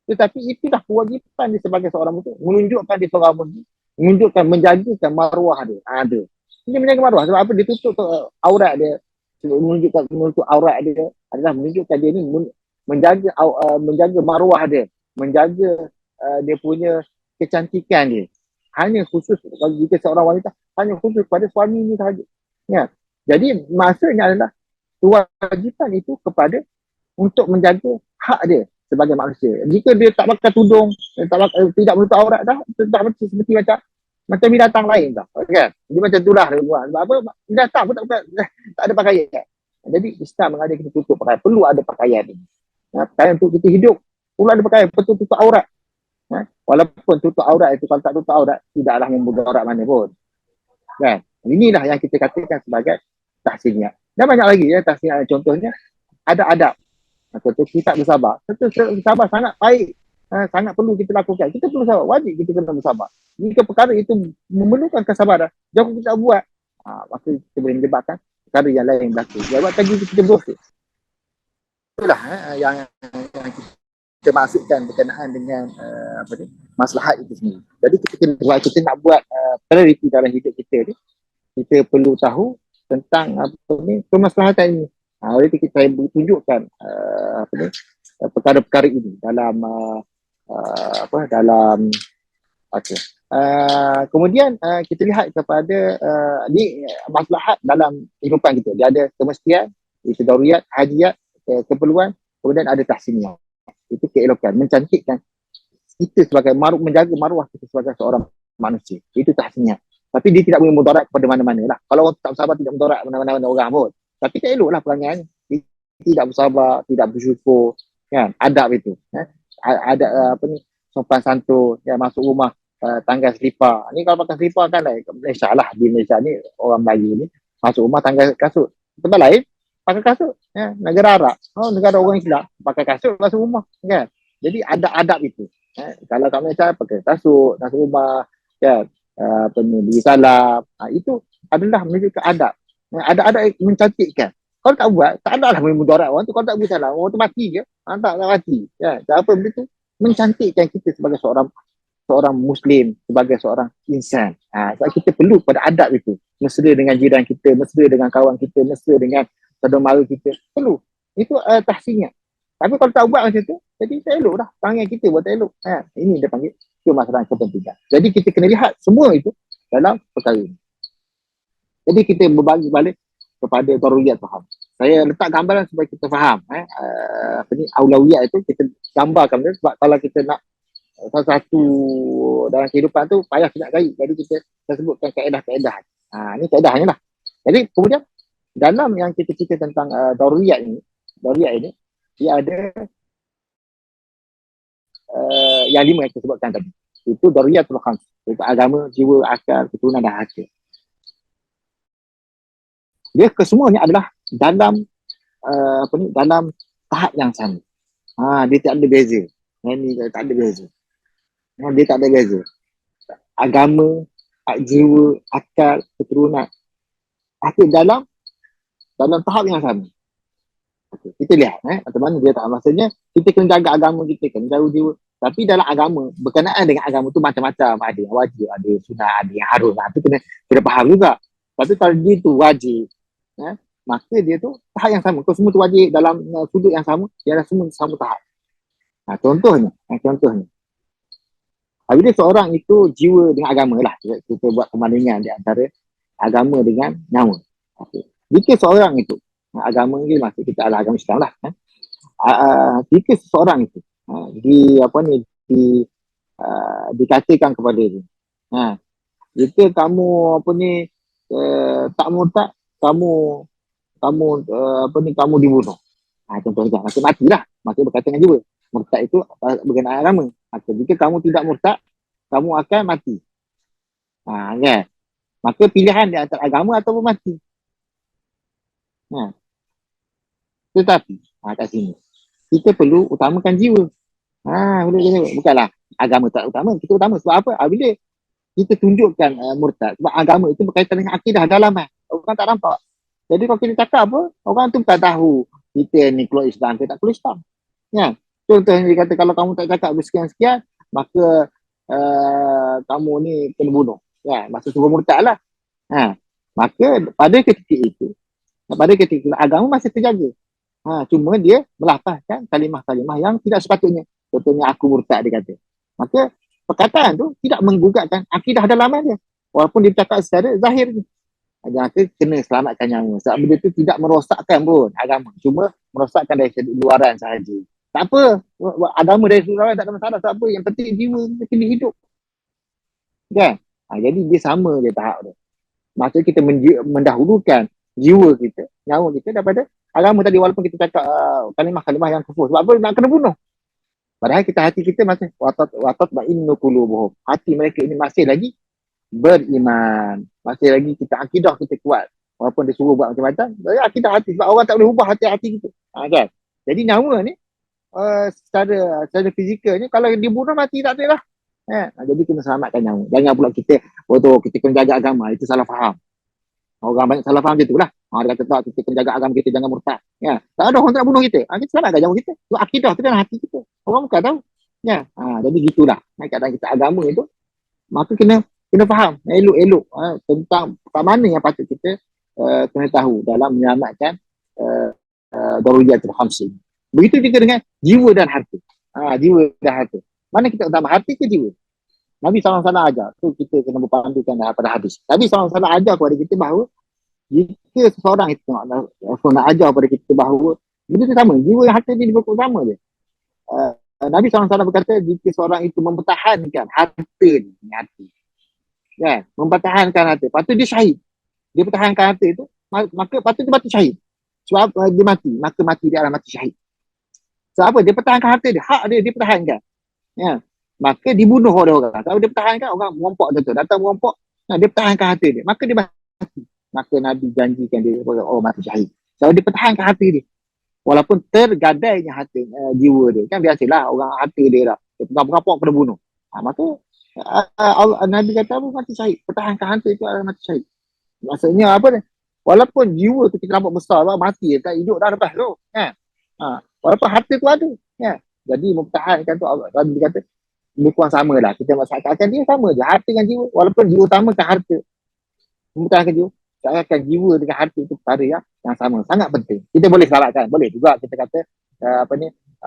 Tetapi itulah kewajipan dia sebagai seorang muslim, menunjukkan dia seorang muslim, menunjukkan, menjagakan maruah dia. Dia menjaga maruah sebab apa? Dia tutup aurat dia, menunjukkan menutup aurat dia adalah menunjukkan dia ni menjaga maruah dia, menjaga dia punya kecantikan dia. Hanya khusus bagi kita seorang wanita, hanya khusus pada suami ni sahaja. Jadi maksudnya adalah kewajipan itu kepada untuk menjaga hak dia sebagai manusia. Jika dia tak pakai tudung, tidak menutup aurat dah, tak seperti macam binatang lain dah. Kan? Dia macam itulah. Sebab apa? Binatang pun tak ada pakaian. Jadi Islam mengajak kita tutup pakaian. Perlu ada pakaian ni. Pakaian untuk kita hidup. Perlu ada pakaian. Betul tutup aurat. Walaupun tutup aurat itu, kalau tak tutup aurat, tidaklah memudarat mana pun. Kan? Inilah yang kita katakan sebagai tahsiniat. Dan banyak lagi ya tahsiniat. Contohnya, ada adab. Contoh kita bersabar. Bersabar sangat baik. Sangat perlu kita lakukan. Kita perlu sabar. Wajib kita kena bersabar. Jika perkara itu memerlukan kesabaran, jangan kita buat, maka kita boleh menyebabkan perkara yang lain berlaku. Sebabkan kita berdosa. Itulah yang kita maksudkan berkenaan dengan maslahat itu sendiri. Jadi kita nak buat prioriti dalam hidup kita ni, kita perlu tahu tentang kemaslahatan ini. Oleh itu kita tunjukkan perkara-perkara ini dalam kemudian kita lihat kepada maslahat dalam kehidupan kita. Dia ada kemestian, itu daruriyat, hajiyat, keperluan, kemudian ada tahsiniat. Itu keelokan, mencantikkan kita sebagai menjaga maruah kita sebagai seorang manusia. Itu tahsiniat. Tapi dia tidak boleh mudarat kepada mana-mana lah. Kalau orang tak bersabar, tidak mudarat mana-mana orang pun. Tapi tak eloklah perangai. Tidak bersabar, tidak bersyukur, kan? Adab itu. Ada sopan santun, masuk rumah tanggal selipar. Ni kalau pakai selipar kan Malaysia lah. Di Malaysia ni orang Melayu ni masuk rumah tanggal kasut. Tempat lain pakai kasut. Negara Arab, negara orang Islam pakai kasut masuk rumah, kan? Jadi ada adab itu. Kalau kat Malaysia pakai kasut masuk rumah, kan? Beri salam. Itu adalah menunjukkan adab. Ada mencantikkan. Kalau tak buat, tak ada lah mudarat orang tu. Kalau tak beri salam, orang tu mati ke? Tak mati. Ya, apa benda tu? Mencantikkan kita sebagai seorang Muslim, sebagai seorang insan. Sebab kita perlu pada adab itu. Mesra dengan jiran kita, mesra dengan kawan kita, mesra dengan saudara mara kita. Perlu. Itu tahsiniat. Tapi kalau tak buat macam tu, jadi tak elok dah. Tangan kita buat tak elok. Ini dia panggil kemaslahatan kepentingan. Jadi kita kena lihat semua itu dalam perkara ini. Jadi kita berbagi balik kepada daruriyat faham. Saya letak gambaran supaya kita faham. Aulawiyat itu kita gambarkan dia, sebab kalau kita nak satu dalam kehidupan tu payah kita nak gaya. Jadi kita sebutkan kaedah-kaedah. Ini kaedahnya lah. Jadi kemudian dalam yang kita cerita tentang daruriyat ini, dia ada yang 5 yang kita sebutkan tadi. Itu daruriyatul khams. Itu agama, jiwa, akal, keturunan dan harta. Dia kesemuanya adalah dalam dalam tahap yang sama. Dia tak ada beza. Yang ni tak ada beza. Dia tak ada beza. Agama, jiwa, akal, keturunan. Tapi dalam tahap yang sama. Okay. Kita lihat macam mana dia tak. Maksudnya kita kena jaga agama kita, kena jaga jiwa. Tapi dalam agama, berkenaan dengan agama tu macam-macam. Ada yang wajib, ada yang sunat, ada yang harus. Itu kena faham juga. Tapi kalau dia tu wajib, maka dia tu tahap yang sama. Kalau semua tu wajib dalam sudut yang sama, dia adalah semua sama tahap. Contohnya, apabila seorang itu jiwa dengan agama lah, kita buat perbandingan di antara agama dengan nyawa. Okay. Jika seorang itu, agama ni maksud kita adalah agama Islam lah. Jika seseorang itu dikatakan kepada dia, jika kamu tak murtad, kamu dibunuh. Contohnya, maka matilah. Maka berkaitan dengan jiwa. Murtad itu berkenaan agama. Maka jika kamu tidak murtad, kamu akan mati. Kan? Maka pilihan di antara agama ataupun mati. Tetapi kat sini kita perlu utamakan jiwa. Bukanlah agama tak utama, kita utama. Sebab apa? Bila kita tunjukkan murtad, sebab agama itu berkaitan dengan akidah dalaman. Orang tak nampak. Jadi kalau kita cakap apa, orang tu bukan tahu kita ni keluar Islam, kita tak keluar Islam. Contohnya dia kata kalau kamu tak cakap bersekian-sekian, maka kamu ni kena bunuh. Maksud suruh murtad lah. Maka pada ketika itu, agama masih terjaga. Cuma dia melafazkan kalimah-kalimah yang tidak sepatutnya. Contohnya aku murtad, dia kata. Maka perkataan tu tidak menggugatkan akidah dalaman dia. Walaupun dia bercakap secara zahir je. Maka kena selamatkan nyawa. Sebab benda tu tidak merosakkan pun agama. Cuma merosakkan dari luaran sahaja. Tak apa. Agama dari luaran tak ada masalah. Tak apa. Yang penting jiwa kita kena hidup. Kan? Jadi dia sama je tahap tu. Maksudnya kita mendahulukan jiwa kita, nyawa kita daripada agama tadi, walaupun kita cakap kalimah-kalimah yang kufur. Sebab apa? Nak kena bunuh. Padahal hati kita masih watat ba'innu qulubuhum. Hati mereka ini masih lagi beriman. Masih lagi kita akidah kita kuat. Walaupun dia suruh buat macam-macam, akidah hati. Sebab orang tak boleh ubah hati-hati kita. Kan? Jadi nyawa ni secara fizikal ni, kalau dibunuh mati tak ada lah. Jadi kena selamatkan nyawa. Jangan pula kita kena jaga agama. Itu salah faham. Orang banyak salah faham macam tu lah. Dia kata tak, kita kena jaga agama kita, jangan murtad. Tak ada orang nak bunuh kita. Kita selamatkan nyawa kita. So, akidah tu dalam hati kita. Orang bukan tahu. Jadi gitulah. Kadang kita agama itu, maka kena faham elok-elok tentang mana yang patut kita kena tahu dalam menyelamatkan daruriyatul khamsin. Begitu juga dengan jiwa dan harta. Jiwa dan harta. Mana kita utama, harta ke jiwa? Nabi SAW ajar. Tu kita kena berpandukan pada hadis. Nabi SAW ajar kepada kita bahawa jika seseorang itu nak ajar kepada kita bahawa benda tu sama, jiwa dan harta ni berkut sama je. Nabi SAW berkata jika seorang itu mempertahankan harta ni, hati. Mempertahankan harta. Patut dia syahid. Dia pertahankan harta itu, maka patut dia mati syahid. Sebab dia mati, maka mati dia adalah mati syahid. Sebab apa? Dia pertahankan harta dia, hak dia pertahankan. Maka dibunuh oleh orang. Kalau dia pertahankan, orang merompok tu, datang merompok, dia pertahankan harta dia, maka dia mati. Maka Nabi janjikan dia mati syahid. Sebab dia pertahankan harta dia. Walaupun tergadainya harta jiwa dia. Kan biasalah orang harta dia dah. Dia pegang-pegang kena bunuh. Maka Nabi kata apa? Mati syahid. Pertahankan harta itu adalah mati syahid. Maksudnya apa ni? Walaupun jiwa tu kita nampak besar, mati tak hidup dah lepas tu. Walaupun harta tu ada. Jadi mempertahankan tu, Nabi kata lebih kurang sama lah. Kita masyarakat dia sama je. Harta dengan jiwa. Walaupun jiwa utamakan harta. Mempertahankan jiwa. Seakan jiwa dengan harta itu perkara yang sama. Sangat penting. Kita boleh salahkan. Boleh juga kita kata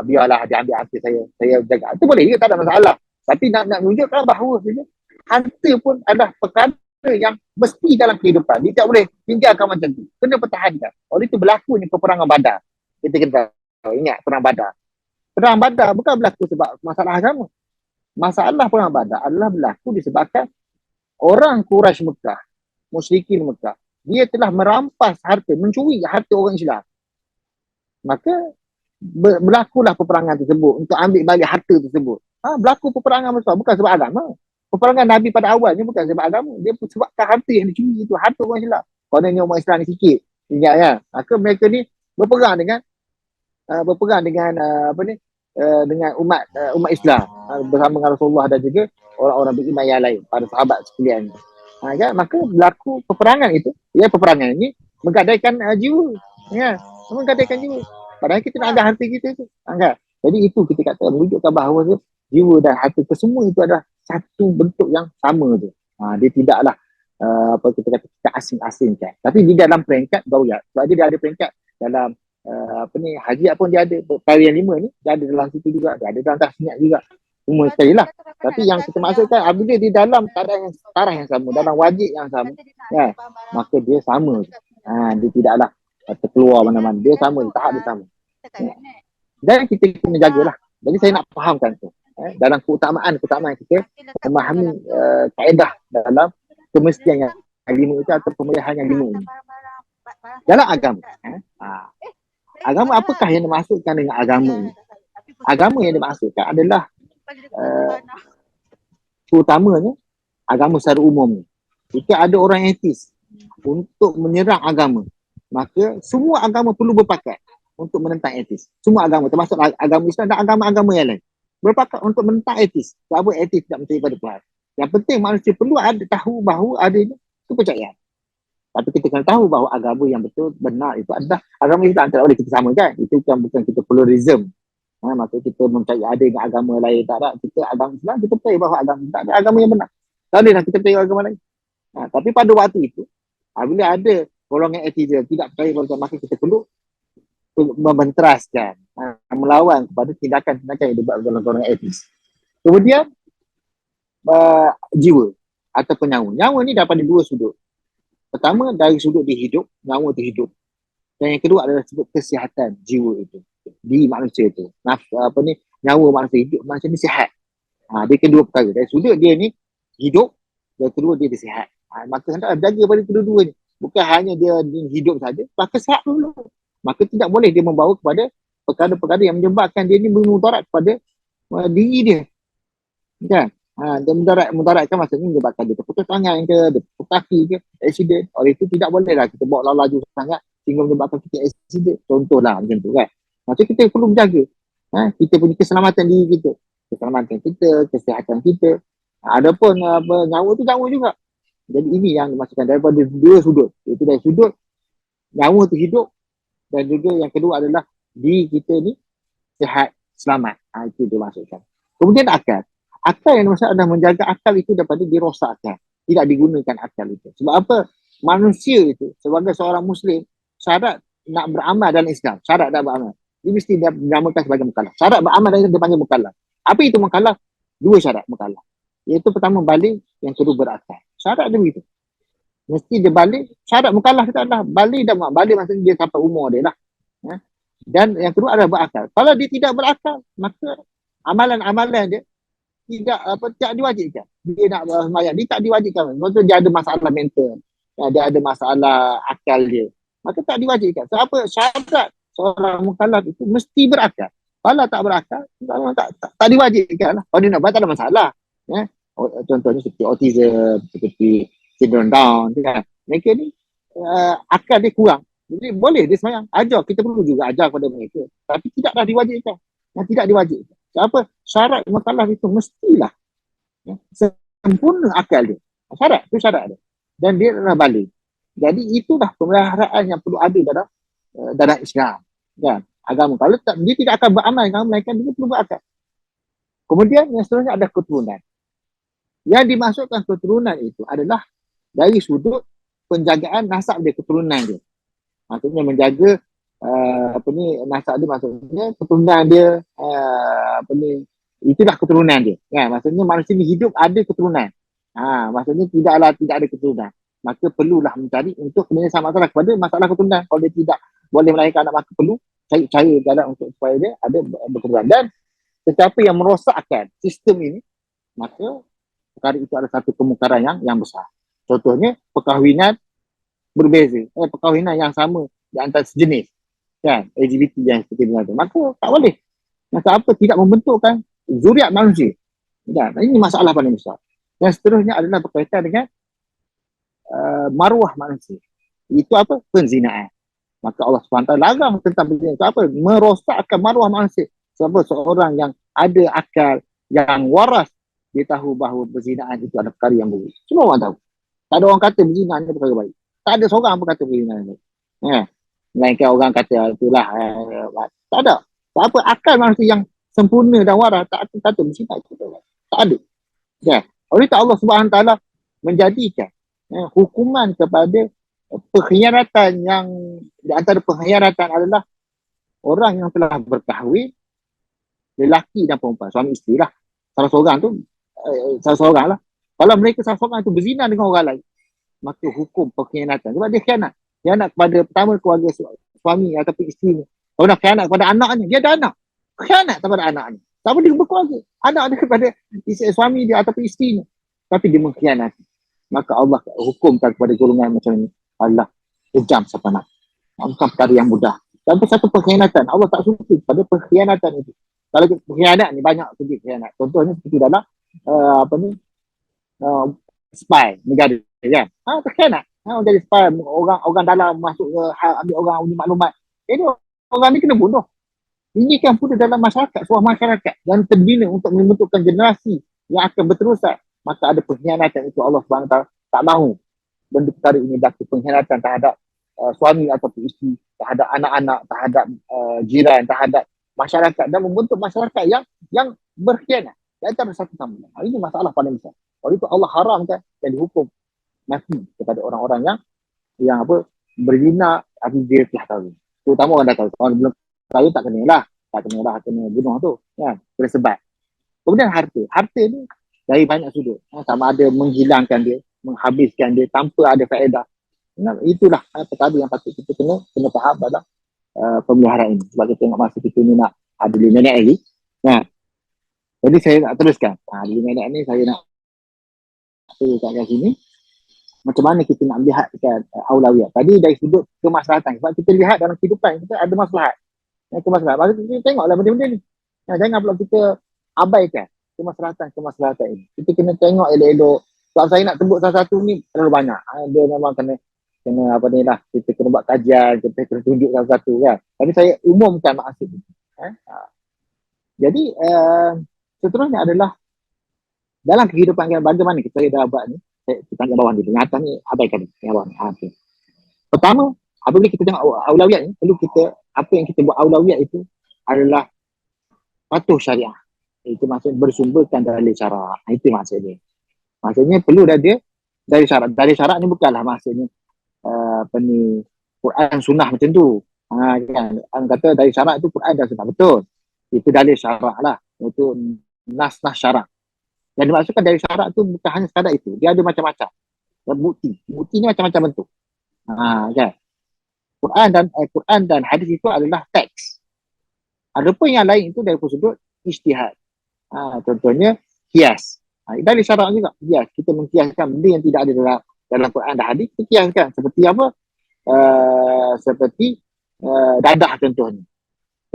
biarlah dia ambil harta saya jaga. Itu boleh juga, tak ada masalah. Tapi nak menunjukkan bahawa harta pun adalah perkara yang mesti dalam kehidupan. Dia tak boleh tinggalkan macam tu. Kena pertahankan. Oleh itu berlakunya peperangan Badar. Kita kena ingat perang Badar. Perang Badar bukan berlaku sebab masalah agama. Masalah perang Badar adalah berlaku disebabkan orang Quraisy Mekah, musyrikin Mekah, dia telah merampas harta, mencuri harta orang Islam. Maka berlakulah peperangan tersebut untuk ambil balik harta tersebut. Berlaku peperangan besar bukan sebab agama. Peperangan Nabi pada awalnya bukan sebab agama. Dia sebabkan harta yang dicuri itu, harta orang Islam. Kononnya orang Islam ni sikit, ingat ya. Maka mereka ni berperang dengan berpegang dengan dengan umat Islam bersama dengan Rasulullah dan juga orang-orang beriman yang lain, para sahabat sekalian. Kan? Maka berlaku peperangan itu. Ya, peperangan ini menggadaikan jiwa. Ya, menggadaikan jiwa. Padahal kita nak ada harta kita tu. Kan? Jadi itu kita kata menunjukkan bahawa jiwa dan harta kesemua itu adalah satu bentuk yang sama tu. Dia tidaklah apa kita kata kita asing-asingkan. Tapi di dalam peringkat Gauyat, sebab dia ada peringkat dalam haji apa pun dia ada tarian 5 ni, dia ada dalam situ juga, dia ada dalam tasniah juga, semua sekali lah. Tapi yang kita maksudkan apabila di dalam keadaan yang tarah yang sama, dalam wajib yang sama, ya, maka dia sama. Dia tidaklah terkeluar mana-mana, dia sama, tahap dia sama. Dan kita kena jagalah. Jadi saya nak fahamkan tu. Dalam keutamaan kita memahami kaedah dalam kemestian yang 5 itu atau pemeliharaan yang 5 ini. Dalam agama, agama apakah yang dimaksudkan dengan agama ini? Agama yang dimaksudkan adalah terutamanya agama secara umum. Jika ada orang etis untuk menyerang agama, maka semua agama perlu berpakat untuk menentang etis. Semua agama, termasuk agama Islam dan agama-agama yang lain, berpakat untuk menentang etis. Sebab etis tidak mencari pada Tuhan. Yang penting manusia perlu tahu bahawa adanya kepercayaan. Tapi kita kena tahu bahawa agama yang betul, benar itu adalah agama Islam. Tak boleh kita samakan. Itu bukan kita pluralism. Maksudnya kita mencari ada dengan agama lain. Tak ada. Kita agama Islam, kita percaya bahawa agama tak ada agama yang benar. Tak boleh lah kita percaya agama lain. Tapi pada waktu itu, bila ada golongan etis tidak percaya pada Tuhan, maka kita perlu mementeraskan, melawan kepada tindakan-tindakan yang dibuat oleh golongan etis. Kemudian, jiwa atau nyawa. Nyawa ni daripada dua sudut. Pertama, dari sudut dia hidup, nyawa tu hidup. Dan yang kedua adalah sudut kesihatan jiwa itu, di manusia itu. Nyawa manusia hidup, manusia ni sihat. Dia kedua perkara. Dari sudut dia ni hidup, dan kedua dia sihat. Maka hendaklah jaga pada kedua-dua ni. Bukan hanya dia hidup saja, maka sihat dulu. Maka tidak boleh dia membawa kepada perkara-perkara yang menyebabkan dia ni bermudarat kepada diri dia. Kan? Dia mudaratkan maksudnya menyebabkan dia terputus tangan ke, dia terputus kaki ke, aksiden. Oleh itu tidak bolehlah kita bawa laju sangat sehingga menyebabkan kita aksiden. Contohlah macam tu kan. Maksudnya kita perlu menjaga kita punya keselamatan diri kita, keselamatan kita, kesihatan kita. Adapun nyawa tu nyawa juga. Jadi ini yang dimaksudkan daripada dua sudut. Itu dari sudut nyawa tu hidup, dan juga yang kedua adalah diri kita ni sihat, selamat. Itu dimaksudkan. Kemudian akal. Akal yang maksud adalah menjaga akal itu daripada dirosakkan. Tidak digunakan akal itu. Sebab apa? Manusia itu sebagai seorang Muslim, syarat nak beramal dalam Islam, syarat nak beramal, dia mesti dia dinamakan sebagai mukallaf. Syarat beramal dalam Islam dia panggil mukallaf. Apa itu mukallaf? Dua syarat mukallaf. Iaitu pertama balik, yang kedua berakal. Syarat dia begitu. Mesti dia balik. Syarat mukallaf itu adalah balik dan balik maksudnya dia sampai umur dia lah. Dan yang kedua adalah berakal. Kalau dia tidak berakal, maka amalan-amalan dia tidak diwajibkan. Dia nak sembahyang, dia tak diwajibkan. Maksudnya dia ada masalah mental, dia ada masalah akal dia, maka tak diwajibkan. Sebab apa? Syarat seorang mukallaf itu mesti berakal. Kalau tak berakal, tak diwajibkan lah. Kalau dia nak buat tak ada masalah. Contohnya seperti autism, seperti syndrome Down kan. Mereka ni akal dia kurang. Jadi boleh dia sembahyang. Ajar, kita perlu juga ajar kepada mereka. Tapi tidaklah diwajibkan. Yang tidak diwajibkan. Apa? Syarat mukallaf itu mestilah sempurna akal dia. Syarat itu syarat dia. Dan dia adalah balik. Jadi itulah pemeliharaan yang perlu ada dalam Islam. Kan? Agama. Kalau tak, dia tidak akan beramal dengan melainkan dia perlu berakal. Kemudian yang seterusnya ada keturunan. Yang dimaksudkan keturunan itu adalah dari sudut penjagaan nasab dia, keturunan dia. Maksudnya menjaga nasab dia, maksudnya keturunan dia, itulah keturunan dia. Maksudnya manusia ni hidup ada keturunan. Maksudnya tidak ada keturunan. Maka perlulah mencari untuk menyelesaikan masalah kepada masalah keturunan. Kalau dia tidak boleh melahirkan anak, maka perlu cari cara jalan untuk supaya dia ada berketurunan. Dan sesiapa yang merosakkan sistem ini, maka perkara itu adalah satu kemungkaran yang besar. Contohnya perkahwinan berbeza, perkahwinan yang sama di antara sejenis, kan, LGBT yang seperti itu, maka tak boleh. Maka apa? Tidak membentukkan zuriat manusia. Dan ini masalah paling besar. Yang seterusnya adalah berkaitan dengan maruah manusia. Itu apa? Penzinaan. Maka Allah SWT larang tentang berzina itu apa? Merosakkan maruah manusia. Sebab seorang yang ada akal, yang waras, dia tahu bahawa berzinaan itu adalah perkara yang buruk. Semua orang tahu. Tak ada orang kata berzina itu perkara baik. Tak ada seorang pun kata berzina itu baik. Melainkan orang kata itulah. Tak ada. Tak apa akal manusia yang sempurna dan waras tak akan kata berzina itu baik. Tak ada. Oleh itu Allah SWT menjadikan hukuman kepada pengkhianatan yang di antara pengkhianatan adalah orang yang telah berkahwin, lelaki dan perempuan, suami isteri lah. Salah seorang lah. Kalau mereka salah seorang itu berzina dengan orang lain, maka hukum pengkhianatan. Sebab dia khianat. Khianat kepada pertama keluarga suami ataupun isteri. Kalau nak khianat kepada anaknya, dia ada anak. Khianat kepada anaknya. Sama dia berkeluarga. Anak dia kepada suami dia ataupun isterinya. Tapi dia mengkhianati. Maka Allah hukumkan kepada golongan macam ini. Allah kejam sepanah. Bukan perkara yang mudah. Dan satu pengkhianatan. Allah tak suka pada pengkhianatan itu. Kalau pengkhianat ni banyak segi pengkhianat. Contohnya seperti dalam spy negara kan. Terkhianat. Jadi spy orang dalam masuk ke ambil orang punya maklumat. Jadi orang ni kena bunuh. Ini kan pun dalam masyarakat, sebuah masyarakat yang terbina untuk membentukkan generasi yang akan berterusan. Maka ada pengkhianatan itu Allah SWT tak mahu benda perkara ini berlaku, pengkhianatan terhadap suami ataupun isteri, terhadap anak-anak, terhadap jiran, terhadap masyarakat, dan membentuk masyarakat yang berkhianat di antara satu sama lain. Ini masalah paling besar. Oleh itu Allah haramkan dan dihukum mati kepada orang-orang yang berzina tapi dia telah tahu. Terutama orang dah tahu. Orang belum tahu tak kena lah. Kena bunuh tu. Ya, kena sebat. Kemudian harta ni dari banyak sudut. Sama ada menghilangkan dia, menghabiskan dia tanpa ada faedah. Itulah perkara yang patut kita kena faham dalam pemeliharaan ini. Sebab kita tengok masa kita ni nak ada 5 minit lagi. Jadi saya nak teruskan. 5 minit ni saya nak teruskan kat sini. Macam mana kita nak melihatkan aulawiyat. Tadi dari sudut kemaslahatan. Sebab kita lihat dalam kehidupan kita ada maslahat. Kemaslahatan. Maksudnya kita tengoklah benda-benda ni. Jangan pula kita abaikan kemaslahatan ini. Kita kena tengok elok-elok. Sebab saya nak sebut salah satu ni terlalu banyak. Dia memang kena apa ni lah. Kita kena buat kajian. Kita kena tunjuk salah satu kan. Tapi saya umumkan maksud ini. Jadi seterusnya adalah dalam kehidupan yang bagaimana kita dah buat ni. Kita tengok bawah ni. Yang atas ni abaikan ni. Yang bawah ni. Okay. Pertama, apabila kita tengok aulawiyat ni, perlu kita, apa yang kita buat aulawiyat itu adalah patuh syariah. Itu maksudnya bersumberkan dari syarak. Itu maksudnya. Maksudnya perlu dia dari syarak. Dari syarak ni bukanlah maksudnya Quran sunnah macam tu. Kan? Orang kata dari syarak tu Quran dan sunnah. Betul. Itu dalil syarak lah. Itu nas syarak. Yang dimaksudkan dari syarak tu bukan hanya sekadar itu. Dia ada macam-macam. Bukti. Bukti ni macam-macam bentuk. Kan? Quran dan hadis itu adalah teks. Adapun yang lain itu dari sudut ijtihad. Contohnya kias. Dari syarak juga. Kias. Kita mengkiaskan benda yang tidak ada dalam Quran dan hadis. Kita kiaskan. Seperti apa? Seperti dadah contohnya.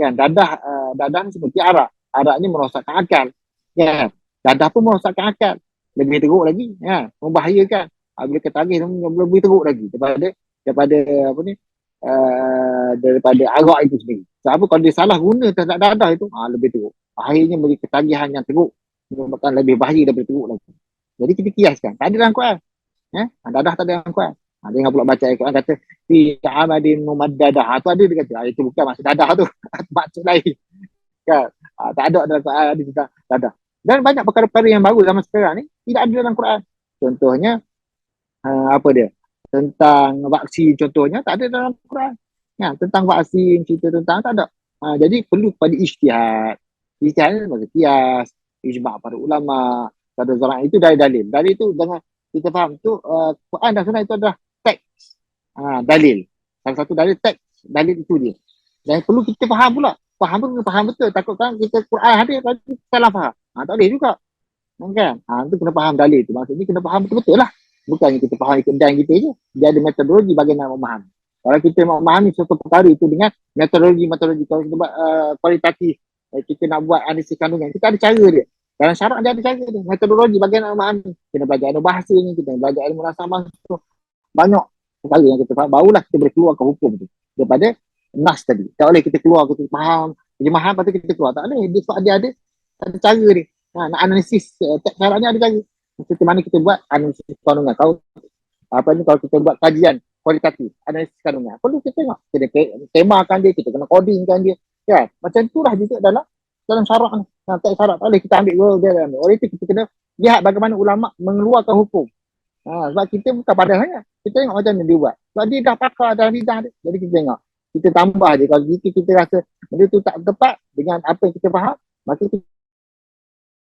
Kan? Dadah ni seperti arak. Arak ni merosakkan akal. Kan? Dadah pun merosakkan akal. Lebih teruk lagi. Membahayakan. Bila ketagih lebih teruk lagi. Daripada apa ni? Daripada arak itu sendiri. Sebab kalau dia salah guna terhadap dadah itu, lebih teruk. Akhirnya beri ketagihan yang teruk. Menyebabkan lebih bahaya daripada teruk lagi. Jadi kita kiaskan. Tak ada dalam Quran. Dadah tak ada dalam Quran. Jangan pula baca Al-Quran kata fi amadin mumaddadah. Tu ada dia kata. Itu bukan maksud dadah tu. Maksud lain. Kan? Tak ada dalam Quran ada tentang dadah. Dan banyak perkara-perkara yang baru zaman sekarang ni tidak ada dalam Quran. Contohnya apa dia? Tentang vaksin contohnya tak ada dalam Quran. Tentang vaksin, cerita tentang tak ada. Jadi perlu pada ijtihad. Ijtihad ni sebagai kias, ijma' para ulama, pada zaman itu dari dalil. Dalil itu dengan kita faham tu Quran dan sunnah itu adalah teks. Dalil. Salah satu dalil teks. Dalil itu dia. Dan perlu kita faham pula. Faham betul. Takutkan kita Quran hadir tapi salah faham. Tak boleh juga. Kan? Itu kena faham dalil tu. Maksudnya kena faham betul-betul lah. Bukannya kita faham ikut dan kita je. Dia ada metodologi bagaimana memahami. Kalau kita memahami suatu perkara itu dengan metodologi. Kalau kita buat kualitatif, kita nak buat analisis kandungan, kita ada cara dia. Dalam syarak dia ada cara dia. Metodologi bagaimana memahami. Kita belajar ilmu bahasanya, kita belajar ilmu rasa masuk. Banyak perkara yang kita faham. Barulah kita boleh keluarkan hukum tu. daripada nas tadi. Tak boleh kita keluar, kita faham terjemahan, lepas tu kita keluar. Tak boleh. Dia, sebab dia ada cara dia. Nak analisis teks syarat ni ada cara. Seperti mana kita buat analisis kandungan. Kalau kita buat kajian kualitatif, analisis kandungan, perlu kita tengok. Kita temakan dia, kita kena codingkan dia. Kan? Macam itulah juga dalam syarat ni. Teks syarat tak boleh kita ambil dia ambil. Oleh itu kita kena lihat bagaimana ulama mengeluarkan hukum. Sebab kita bukan pada hanya. Kita tengok macam mana dia buat. Sebab dia dah pakar dalam bidang dia. Jadi kita tengok. Kita tambah je. Kalau kita rasa benda tu tak tepat dengan apa yang kita faham, maka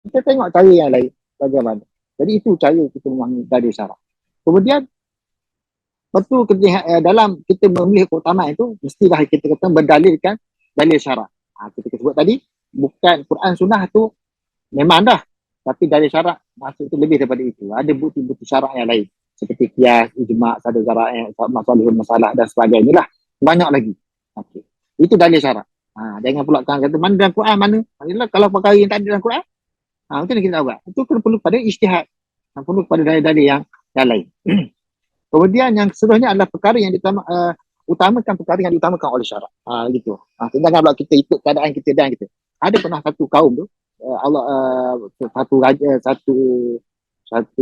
kita tengok cara yang lain bagaimana. Jadi itu cara kita memahami dalil syarak. Kemudian, betul dalam kita memilih keutamaan itu, mestilah kita kata berdalilkan dalil syarak. Kita sebut tadi, bukan Quran Sunnah tu memang dah. Tapi dalil syarak maksud itu lebih daripada itu. Ada bukti-bukti syarak yang lain. Seperti qiyas, ijma', sada zara'i', masalah dan sebagainya lah. Banyak lagi. Okay. Itu dalil syarak. Jangan pula kata mana dalam Quran, mana. Kalau perkara yang tak ada dalam Quran, macam mana kita nak buat? Itu perlu pada ijtihad. Perlu pada dalil-dalil yang lain. Kemudian yang seterusnya adalah perkara yang utamakan perkara yang diutamakan oleh syarak. Gitu. Jangan pula kita ikut keadaan kita dan kita. Ada pernah satu kaum tu, satu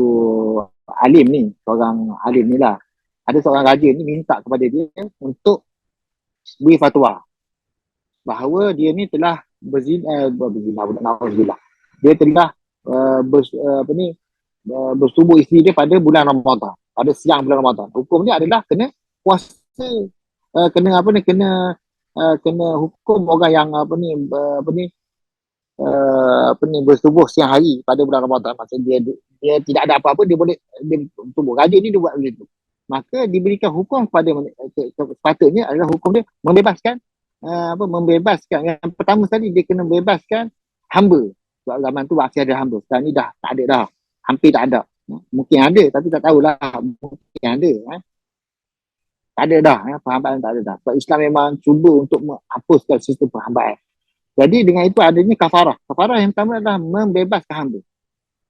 alim ni, seorang alim ni lah. Ada seorang raja ni minta kepada dia untuk beri fatwa bahawa dia ni telah berzina, dia telah bersetubuh isteri dia pada bulan Ramadan, pada siang bulan Ramadan. Hukum dia adalah kena puasa, kena hukum orang yang bersetubuh siang hari pada bulan Ramadan. Maksudnya dia tidak ada apa-apa, dia boleh bersetubuh. Raja ni dia buat begitu. Maka diberikan hukum kepada sepatutnya adalah hukum dia membebaskan yang pertama sekali dia kena membebaskan hamba. Sebab zaman tu masih ada hamba. Sekarang ni dah tak ada dah. Hampir tak ada. Mungkin ada tapi tak tahulah. Mungkin ada. Tak ada dah. Perhambaan tak ada dah. Sebab Islam memang cuba untuk menghapuskan sistem perhambaan. Jadi dengan itu adanya kafarah. Kafarah yang pertama adalah membebaskan hamba.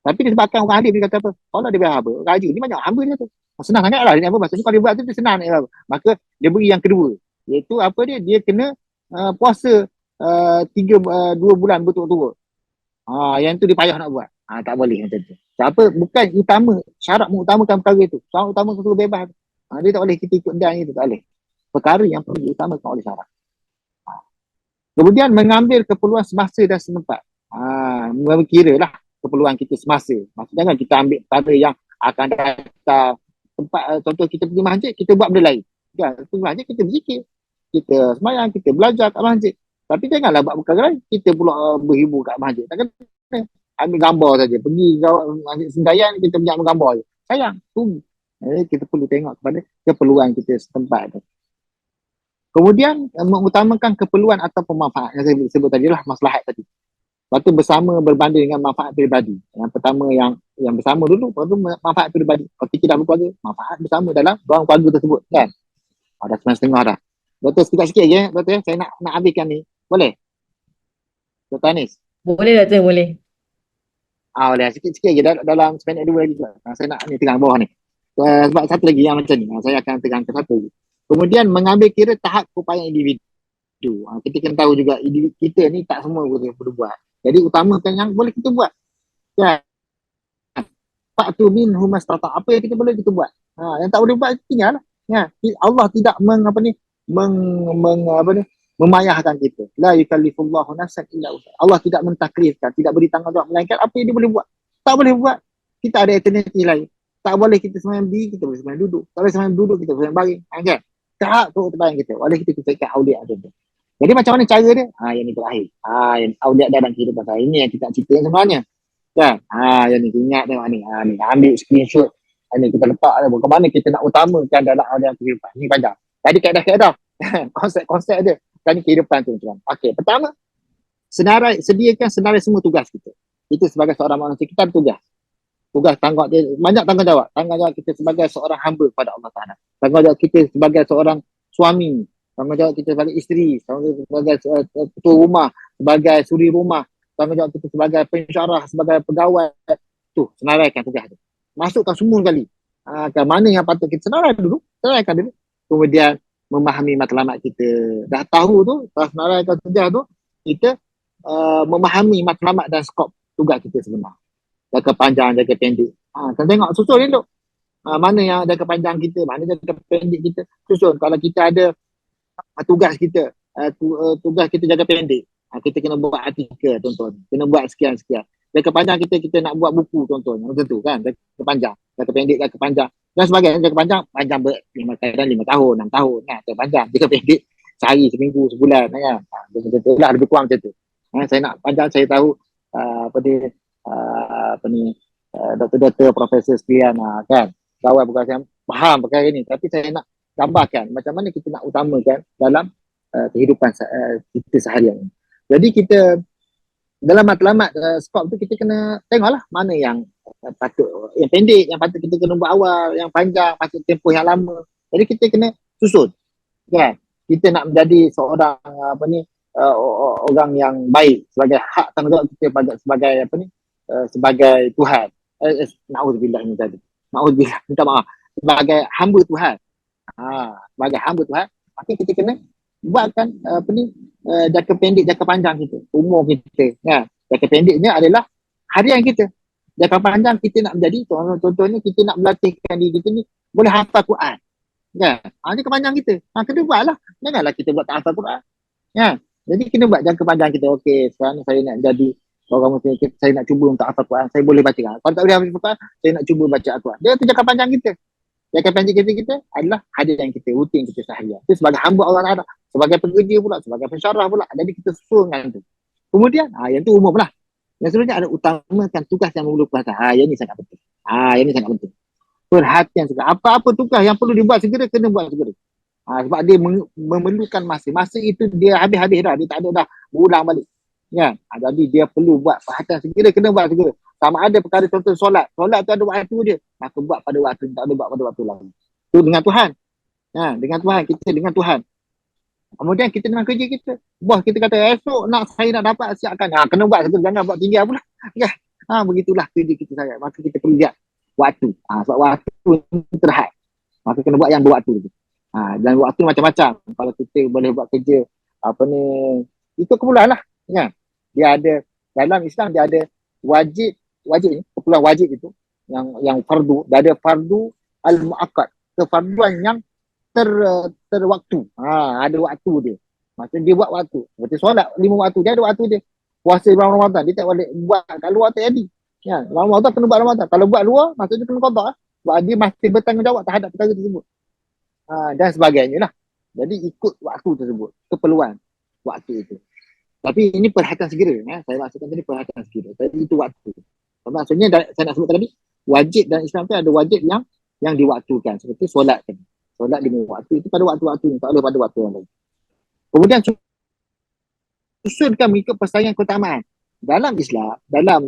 Tapi disebabkan orang alim dia kata apa? Kalau dia beri hamba, raja ni banyak hamba dia tu. Senang sangat lah dia apa. Maksudnya kalau dia buat tu dia senang. Maka dia beri yang kedua. Iaitu apa dia? Dia kena puasa 2 bulan betul-betul. Yang tu dia payah nak buat. Tak boleh macam tu. Apa? Bukan utama. Syarat mengutamakan perkara itu. Syarat utama itu bebas. Dia tak boleh kita ikut dan itu. Tak boleh. Perkara yang perlu diutamakan oleh syarat. Kemudian mengambil keperluan semasa dan setempat. Kira lah keperluan kita semasa. Maksudnya kan kita ambil perkara yang akan datang tempat. Contoh kita pergi masjid, kita buat benda lain. Pergi masjid, kita berzikir. Kita semayang, kita belajar kat masjid. Tapi janganlah buat perkara lain. Kita pula berhibur kat masjid. Tak kena. Ambil gambar saja. Pergi masjid Sendayan, kita pergi ambil gambar je. Sayang, tunggu. Kita perlu tengok kepada keperluan kita setempat tu. Kemudian mengutamakan keperluan atau pemanfaat. Yang saya sebut tadi lah maslahat tadi. Lepas tu bersama berbanding dengan manfaat peribadi. Yang pertama yang bersama dulu, lepas tu manfaat peribadi. Kalau kita dah berkeluarga, manfaat bersama dalam ruang keluarga tersebut. Kan? Dah 9.30 dah. Doktor sikit-sikit je, doktor. Saya nak habiskan ni. Boleh? Doktor Anis? Boleh doktor, boleh. Boleh. Sikit-sikit je dalam seminit 2 lagi. Saya nak ni tegang bawah ni. Sebab satu lagi yang macam ni. Saya akan tegangkan satu. Kemudian mengambil kira tahap keupayaan individu. Kita kena tahu juga individu kita ni tak semua boleh buat. Jadi utamakan yang boleh kita buat. Kan? Fa'tu minhum mastata'. Apa yang kita boleh kita buat. Yang tak boleh buat tinggal lah. Ya, Allah tidak memayahkan kita. La yukallifullahu nafsan illa wus'aha. Allah tidak mentaklifkan, tidak beri tanggungjawab melainkan apa yang dia boleh buat. Tak boleh buat. Kita ada alternatif lain. Tak boleh kita semayang berdiri, kita boleh semayang duduk. Tak boleh semayang duduk, kita boleh semayang baring. Kan? Tahap keutamaan kita. Oleh kita ikat auliat macam tu. Jadi macam mana cara dia? Yang ni terakhir. Yang auliat dalam kehidupan saya. Ini yang kita nak cerita yang sebenarnya. Kan? Yang ni kita ingat tengok ni. Ni ambil screenshot. Ini kita letak bagaimana kita nak utamakan dalam auliat kehidupan. Ni panjang. Tadi kaedah-kaedah. Konsep-konsep dia. Dan kehidupan tu. Okey. Pertama, sediakan senarai semua tugas kita. Kita sebagai seorang manusia, kita ada tugas. Tugas banyak tanggungjawab. Tanggungjawab kita sebagai seorang hamba kepada Allah Ta'ala. Tanggungjawab kita sebagai seorang suami. Tanggungjawab kita sebagai isteri. Tanggungjawab sebagai ketua rumah. Sebagai suri rumah. Tanggungjawab kita sebagai pensyarah. Sebagai pegawai. Tu, senaraikan tugas tu. Masukkan semua sekali. Mana yang patut kita senaraikan dulu. Senaraikan dulu. Kemudian memahami matlamat kita. Dah tahu tu, dah senaraikan tugas tu, kita memahami matlamat dan skop tugas kita sebenar. Jangka panjang, jangka pendek. Kita tengok susun ni duk. Mana yang jangka panjang kita, mana jangka pendek kita. Susun. Kalau kita ada tugas kita, tugas kita jangka pendek, kita kena buat artikel, tonton. Kena buat sekian-sekian. Jangka panjang kita nak buat buku, tonton. Macam tu kan, jangka panjang. Jangka pendek, jangka panjang. Dan sebagainya. Jangka panjang kadang 5 tahun, 6 tahun. Jangka panjang. Jangka pendek, sehari, seminggu, sebulan. Kan? Macam tu lah, lebih kurang macam tu. Saya nak panjang, saya tahu doktor-doktor, profesor sekalian kan, kawan bukan saya faham perkara ni, tapi saya nak gambarkan macam mana kita nak utamakan dalam kehidupan kita seharian. Jadi kita dalam matlamat skop tu kita kena tengoklah mana yang patut, yang pendek yang patut kita kena buat awal, yang panjang patut tempoh yang lama. Jadi kita kena susun kan. Kita nak menjadi seorang orang yang baik sebagai hak tanggungjawab kita sebagai sebagai Tuhan. Na'udzubillah ni tadi. Na'udzubillah, minta maaf. Sebagai hamba Tuhan. Sebagai hamba Tuhan, maka kita kena buatkan jangka pendek, jangka panjang kita. Umur kita. Ya. Jangka pendeknya adalah harian kita. Jangka panjang kita nak menjadi, contohnya kita nak melatihkan diri kita ni boleh hafal Quran. Ya. Jangka panjang kita. Kena buatlah. Janganlah kita buat tak hafal Quran. Ya. Jadi kena buat jangka panjang kita. Okey, sekarang saya nak jadi orang Muslim, saya nak cuba untuk hafal Quran. Saya boleh baca. Kalau tak boleh hafal Quran, saya nak cuba baca Al-Quran. Dia tu jangka panjang kita. Jangka panjang kita adalah harian kita, rutin kita seharian. Itu sebagai hamba Allah Ta'ala. Sebagai pekerja pula, sebagai pensyarah pula. Jadi kita susunkan tu. Kemudian, yang tu umum lah. Yang sebenarnya ada utamakan tugas yang perlu perhatian. Yang ni sangat penting. Yang ni sangat penting. Perhatian segera. Apa-apa tugas yang perlu dibuat segera, kena buat segera. Sebab dia memerlukan masa. Masa itu dia habis-habis dah. Dia tak ada dah berulang balik. Ya, jadi dia perlu buat perhatian segera, kena buat segera. Sama ada perkara contoh solat. Solat tu ada waktu dia. Maka buat pada waktu, tak ada buat pada waktu lain. Tu dengan Tuhan. Dengan Tuhan, kita dengan Tuhan. Kemudian kita dengan kerja kita. Bos kita kata, esok saya nak dapat, siapkan. Kena buat segera, jangan buat tinggal pula. Ya. Begitulah kerja kita sangat. Maka kita perlu lihat waktu. Sebab waktu terhad. Maka kena buat yang berwaktu. Dan waktu macam-macam. Kalau kita boleh buat kerja, itu keperluan lah. Ya. Dia ada, dalam Islam dia ada wajib ni, keperluan wajib itu, yang fardu. Dia ada fardu al-mu'akkad. Kefarduan yang terwaktu. Ada waktu dia. Maksudnya dia buat waktu. Seperti solat 5 waktu, dia ada waktu dia. Puasa bulan Ramadan, dia tak boleh buat kat luar tak jadi. Ya, Ramadan kena buat Ramadan. Kalau buat luar, maksudnya kena qada. Sebab dia masih bertanggungjawab terhadap perkara tersebut. Dan sebagainya lah. Jadi ikut waktu tersebut. Keperluan waktu itu. Tapi ini perhatian segera. Saya maksudkan tadi perhatian segera. Jadi itu waktu. Maksudnya saya nak sebutkan tadi, wajib dalam Islam tu ada wajib yang diwaktukan. Seperti solat kan. Solat 5 waktu itu pada waktu-waktu ni. Tak boleh pada waktu yang lain. Kemudian susunkan mengikut persaingan keutamaan. Dalam Islam, dalam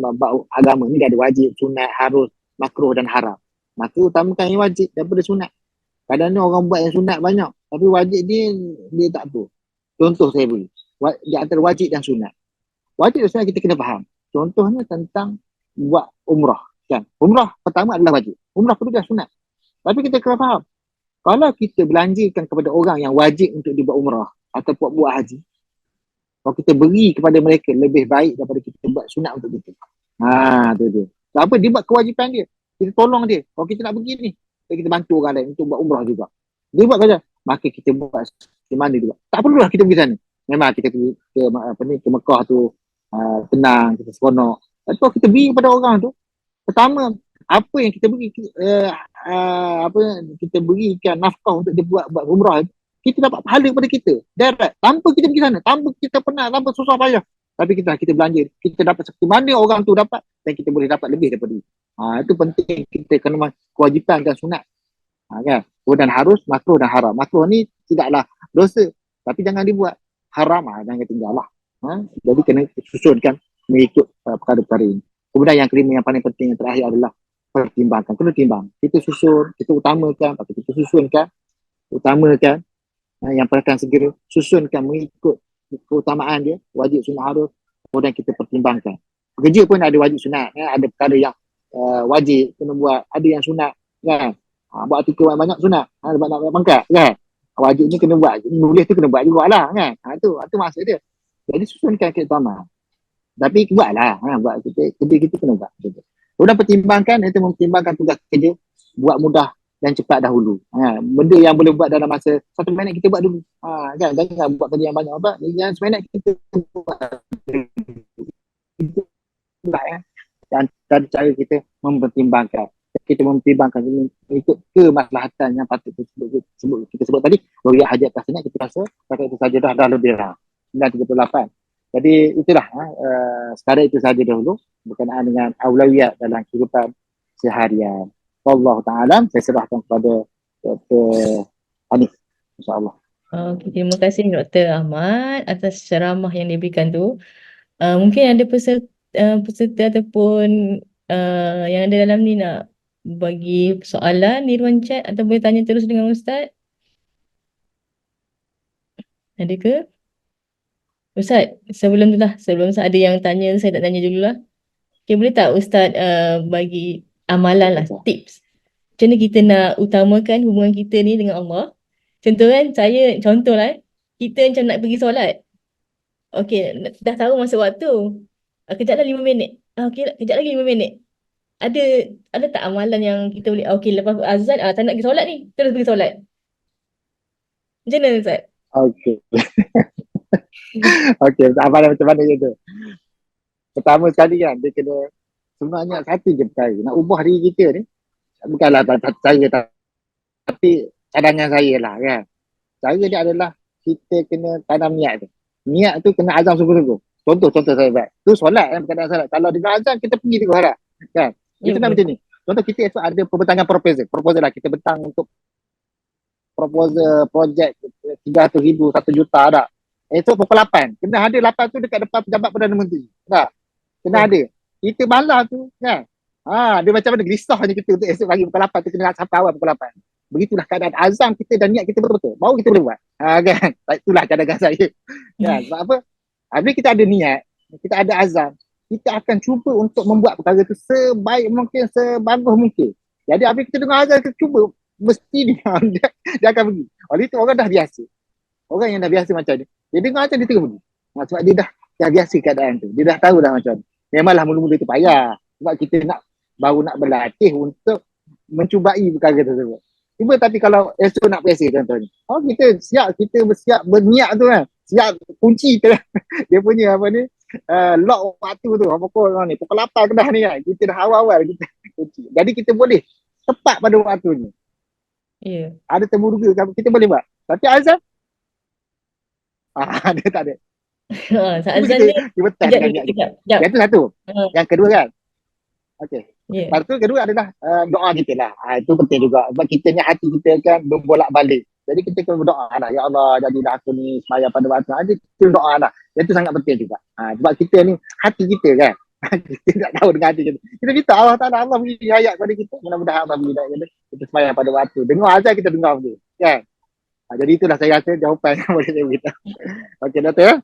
agama ni dia ada wajib, sunat, harus, makruh dan haram. Maka utamakan yang wajib daripada sunat. Kadang-kadang orang buat yang sunat banyak. Tapi wajib dia tak tahu. Contoh saya beri. Di antara wajib dan sunat. Wajib dan sunat kita kena faham. Contohnya tentang buat umrah. Kan? Umrah pertama adalah wajib. Umrah perlu dan sunat. Tapi kita kena faham. Kalau kita belanjakan kepada orang yang wajib untuk dibuat umrah atau buat haji, kalau kita beri kepada mereka lebih baik daripada kita buat sunat untuk kita. Tu dia. Apa? Dia buat kewajipan dia. Kita tolong dia. Kalau kita nak pergi ni, kita bantu orang lain untuk buat umrah juga. Dia buat kerja. Maka kita buat di mana dia buat. Tak perlulah kita pergi sana. Memang kita ke Mekah tu tenang, kita seronok. Lepas tu kita beri kepada orang tu. Pertama, apa yang kita beri, kita berikan nafkah untuk dia buat umrah, kita dapat pahala kepada kita. Direct. Tanpa kita pergi sana. Tanpa kita penat, tanpa susah payah. Tapi kita belanja. Kita dapat seperti mana orang tu dapat dan kita boleh dapat lebih daripada itu. Itu penting. Kita kena kewajipan dan sunat. Kan? Dan harus, makruh dan haram. Makruh ni tidaklah dosa. Tapi jangan dibuat. Haram jangan tinggal lah. Jadi kena susunkan mengikut perkara-perkara ini. Kemudian yang kelima, yang paling penting, yang terakhir adalah pertimbangkan. Kena timbang. Kita susun, kita utamakan, atau kita susunkan, utamakan, yang perhatian segera, susunkan mengikut keutamaan dia, wajib, sunat, harus, kemudian kita pertimbangkan. Kerja pun ada wajib, sunat, ada perkara yang wajib kena buat, ada yang sunat, kan? Buat artikel banyak sunat, nak pangkat, kan? wajib ni kena buat, nulis tu kena buat jugalah kan. Tu maksud dia. Jadi susunkan keutamaan. Tapi buatlah, buat kita kena buat. Gitu. Kemudian pertimbangkan, itu mempertimbangkan tugas kerja, buat mudah dan cepat dahulu. Benda yang boleh buat dalam masa 1 minit kita buat dulu. Kan, jangan buat kerja yang banyak apa. Yang 1 minit kita buat. Itulah dan cara kita mempertimbangkan. Kita mempertimbangkan ikut kemaslahatan yang patut kita sebut tadi. Bagi hajat tasnya kita rasa pakai itu saja dah lebih lah. 9:38. Jadi itulah sekarang itu saja dahulu berkenaan dengan aulawiyat dalam kehidupan seharian. Wallahu ta'ala, saya serahkan kepada Dr. Hanif, insyaAllah. Okay, terima kasih Dr. Ahmad atas ceramah yang diberikan tu. Mungkin ada peserta ataupun yang ada dalam ni nak bagi soalan di ruang chat atau boleh tanya terus dengan Ustaz? Ada ke? Ustaz, sebelum Ustaz ada yang tanya, saya tak tanya dululah. Okay, boleh tak Ustaz bagi amalan lah, tips. Macam mana kita nak utamakan hubungan kita ni dengan Allah? Contoh lah, kita macam nak pergi solat. Okay, dah tahu masa waktu. Kejap lah 5 minit. Okay, kejap lagi 5 minit. Ada tak amalan yang kita boleh, okay, lepas azan, tak nak pergi solat ni, terus pergi solat. Macam mana Ustaz? Okay. Okay, amalan macam mana je tu? Pertama sekali kan, dia kena sebenarnya satu je perkara. Nak ubah diri kita ni, bukanlah saya tapi cadangan saya lah kan. Cara dia adalah kita kena tanam niat tu. Niat tu kena azam sungguh-sungguh. Contoh saya buat. Tu solat kan, berkaitan solat. Kalau dengan azam, kita pergi tengok harap. Kan? Kita nak macam ni. Contoh kita esok ada pembentangan proposal lah. Kita bentang untuk proposal projek 300,000, 1 juta ada. Esok pukul 8. Kena ada 8 tu dekat depan pejabat Perdana Menteri. Tak? Kena ada. Kita malam tu kan. Dia macam mana gelisahnya kita untuk esok pagi pukul 8 tu kena sampai awal pukul 8. Begitulah keadaan azam kita dan niat kita betul-betul. Baru kita boleh buat. Kan? Itulah cadangan saya. Kan? Sebab apa? Habis kita ada niat, kita ada azam, kita akan cuba untuk membuat perkara itu sebaik mungkin, sebagus mungkin. Jadi habis kita dengar azam, kita cuba, mesti dia akan pergi. Oleh itu orang dah biasa. Orang yang dah biasa macam ni, dia dengar azam, dia terus pergi. Sebab dia dah biasa keadaan tu. Dia dah tahu dah macam ni. Memanglah mula-mula itu payah. Sebab kita baru nak berlatih untuk mencubai perkara tersebut. Cuba tapi kalau esok nak PSA contohnya. Kita bersiap berniat tu kan. Siap kunci tu. Dia punya lock waktu tu. Pukul 8 dah ni kan. Kita dah awal-awal kita kunci. Jadi kita boleh tepat pada waktunya. Ya. Ada temuruga kita boleh buat. Tapi azam dia tak ada. Azan ni Kejap. Yang tu satu. Yang kedua kan. Okey. Yeah. Lepas tu kedua adalah doa kita lah. Itu penting juga. Sebab kita ni hati kita kan berbolak-balik. Jadi kita kena berdoa lah. Ya Allah, jadilah aku ni sembahyang pada waktu. Jadi kita berdoa lah. Itu sangat penting juga. Sebab kita ni, hati kita kan. Kita tak tahu dengan hati kita. Kita minta Allah Ta'ala, Allah beri ayat kepada kita. Mudah-mudahan Allah beri ayat kita sembahyang pada waktu. Dengar aja kita dengar betul. Kan? Jadi itulah saya rasa jawapan yang boleh saya beritahu. Okey, Doktor.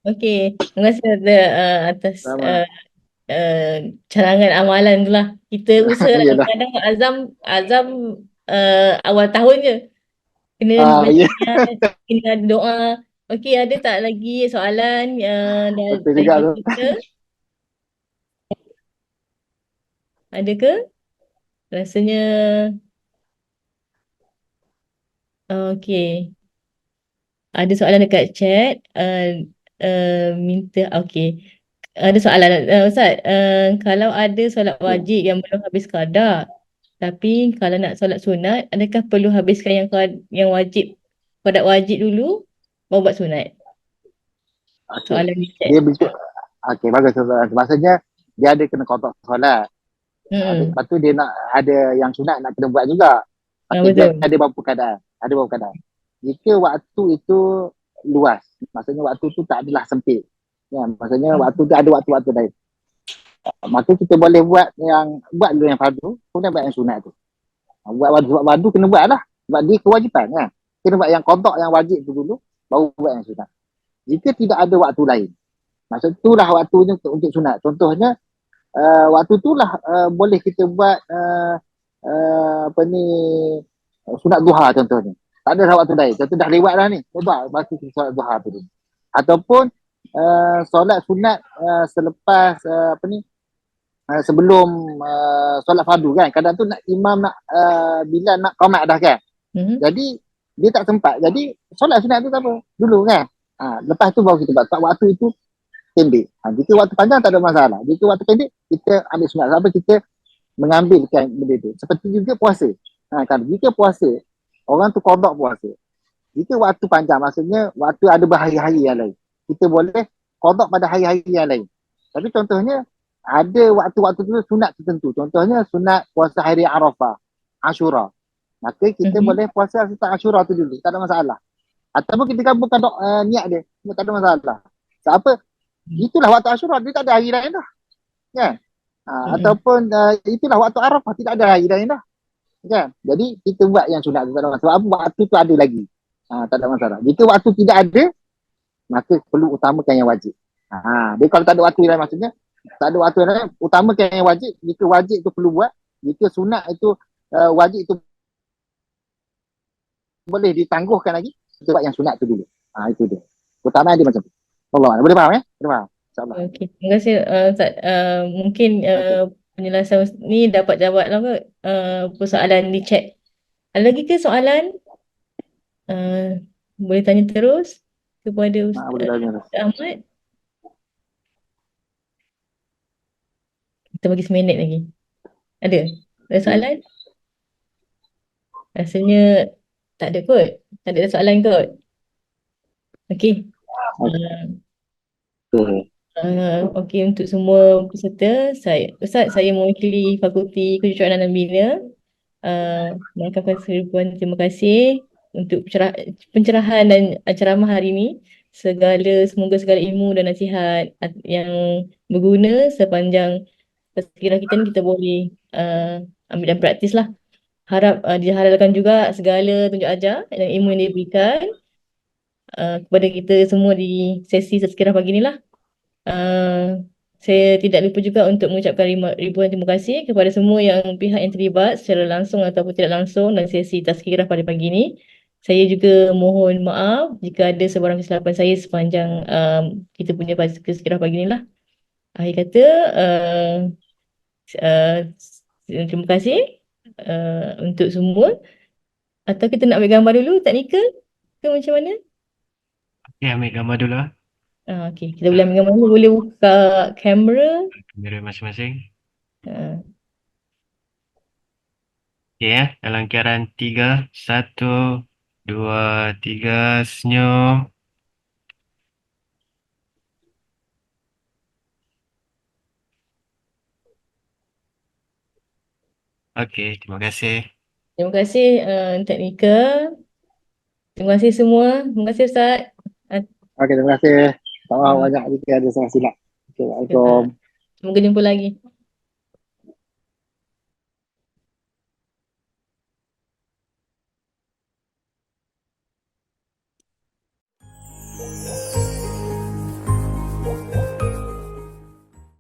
Okey. Terima kasih Doktor atas cadangan amalan tu lah. Kita usaha kadang azam awal tahun je. Kena kena doa. Okey, ada tak lagi soalan dari kita? Ada ke? Rasanya okey. Ada soalan dekat chat. Okey. Ada soalan Ustaz, kalau ada solat wajib yang belum habis qada, tapi kalau nak solat sunat, adakah perlu habiskan yang wajib, qada wajib dulu baru buat sunat? Soalan ni chat. Okey, bagus. Maksudnya dia ada kena qada solat. Lepas tu dia nak ada yang sunat nak kena buat juga. Dia ada beberapa keadaan. Jika waktu itu luas, maksudnya waktu tu tak adalah sempit. Ya, maksudnya waktu tu ada waktu-waktu lain. Maka kita boleh buat dulu yang fardu, kemudian buat yang sunat tu. Buat fardu kena buat lah. Sebab dia kewajipan kan. Kena buat yang qada yang wajib tu dulu, baru buat yang sunat. Jika tidak ada waktu lain, maksud itulah waktunya untuk sunat. Contohnya, waktu itulah boleh kita buat sunat duha contohnya. Tak ada dah waktu lain. Contoh dah lewat dah ni. Coba baca solat duha tu dulu. Ataupun solat sunat selepas sebelum solat fardu kan. Kadang tu nak imam nak bila nak qamat dah kan. Jadi dia tak sempat. Jadi solat sunat tu tak apa. Dulu kan. Lepas tu baru kita buat. Sebab waktu itu pendek. Jika waktu panjang tak ada masalah. Jika waktu pendek kita ambil sunat. Sebab kita mengambilkan benda tu. Seperti juga puasa. Kan jika puasa orang tu qada puasa. Jika waktu panjang maksudnya waktu ada berhari-hari yang lain. Kita boleh qada pada hari-hari yang lain. Tapi contohnya ada waktu-waktu tu sunat tertentu. Contohnya sunat puasa hari Arafah, Ashura. Maka kita boleh puasa sunat Ashura tu dulu. Tak ada masalah. Ataupun kita gabungkan niat dia. Tak ada masalah. Sebab apa? Itulah waktu Ashura. Dia tak ada hari lain dah. Kan? Ataupun itulah waktu Arafah. Tidak ada hari lain dah. Kan? Jadi kita buat yang sunat tu. Tak ada masalah. Sebab apa? Waktu tu ada lagi. Tak ada masalah. Jika waktu tidak ada, maka perlu utamakan yang wajib. Dia kalau tak ada waktu lain maksudnya, tak ada waktu lain, utamakan yang wajib. Jika wajib tu perlu buat, jika sunat itu wajib itu boleh ditangguhkan lagi, kita buat yang sunat tu dulu. Itu dia. Utamaan dia macam tu. Allah. Boleh faham ya? Boleh faham? InsyaAllah. Okey, terima kasih Ustaz. Mungkin penjelasan ni dapat jawab lah kot persoalan di chat. Ada lagi ke soalan? Boleh tanya terus kepada Boleh tanya. Ustaz Ahmad. Kita bagi 1 minit lagi. Ada? Ada soalan? Rasanya tak ada kot. Tak ada soalan kot. Okey. Okey, untuk semua peserta, Ustaz, saya mewakili Fakulti Kejuruteraan dan Bina mengucapkan seribuan terima kasih untuk pencerahan dan ceramah hari ini. Semoga segala ilmu dan nasihat yang berguna sepanjang tazkirah kita ni kita boleh ambil dan praktis lah. Harap dihalalkan juga segala tunjuk ajar dan ilmu yang diberikan kepada kita semua di sesi tazkirah pagi ni lah. Saya tidak lupa juga untuk mengucapkan ribuan terima kasih kepada semua pihak yang terlibat secara langsung ataupun tidak langsung dalam sesi tazkirah pada pagi ini. Saya juga mohon maaf jika ada sebarang kesilapan saya sepanjang kita punya tazkirah pagi ini lah. Akhir kata, terima kasih untuk semua. Atau kita nak ambil gambar dulu, tak Nika? Ke macam mana? Okay, ambil gambar dulu lah. Okey, kita boleh ambil gambar dulu. Boleh buka kamera. Kamera masing-masing. Uh, Okay dalam kiraan 3, 1, 2, 3, senyum. Okay, terima kasih. Terima kasih Encik Nika. Terima kasih semua. Terima kasih Ustaz. Okey, terima kasih. Banyak jika ada salah silap. Okay, Waalaikumsalam. Semoga jumpa lagi.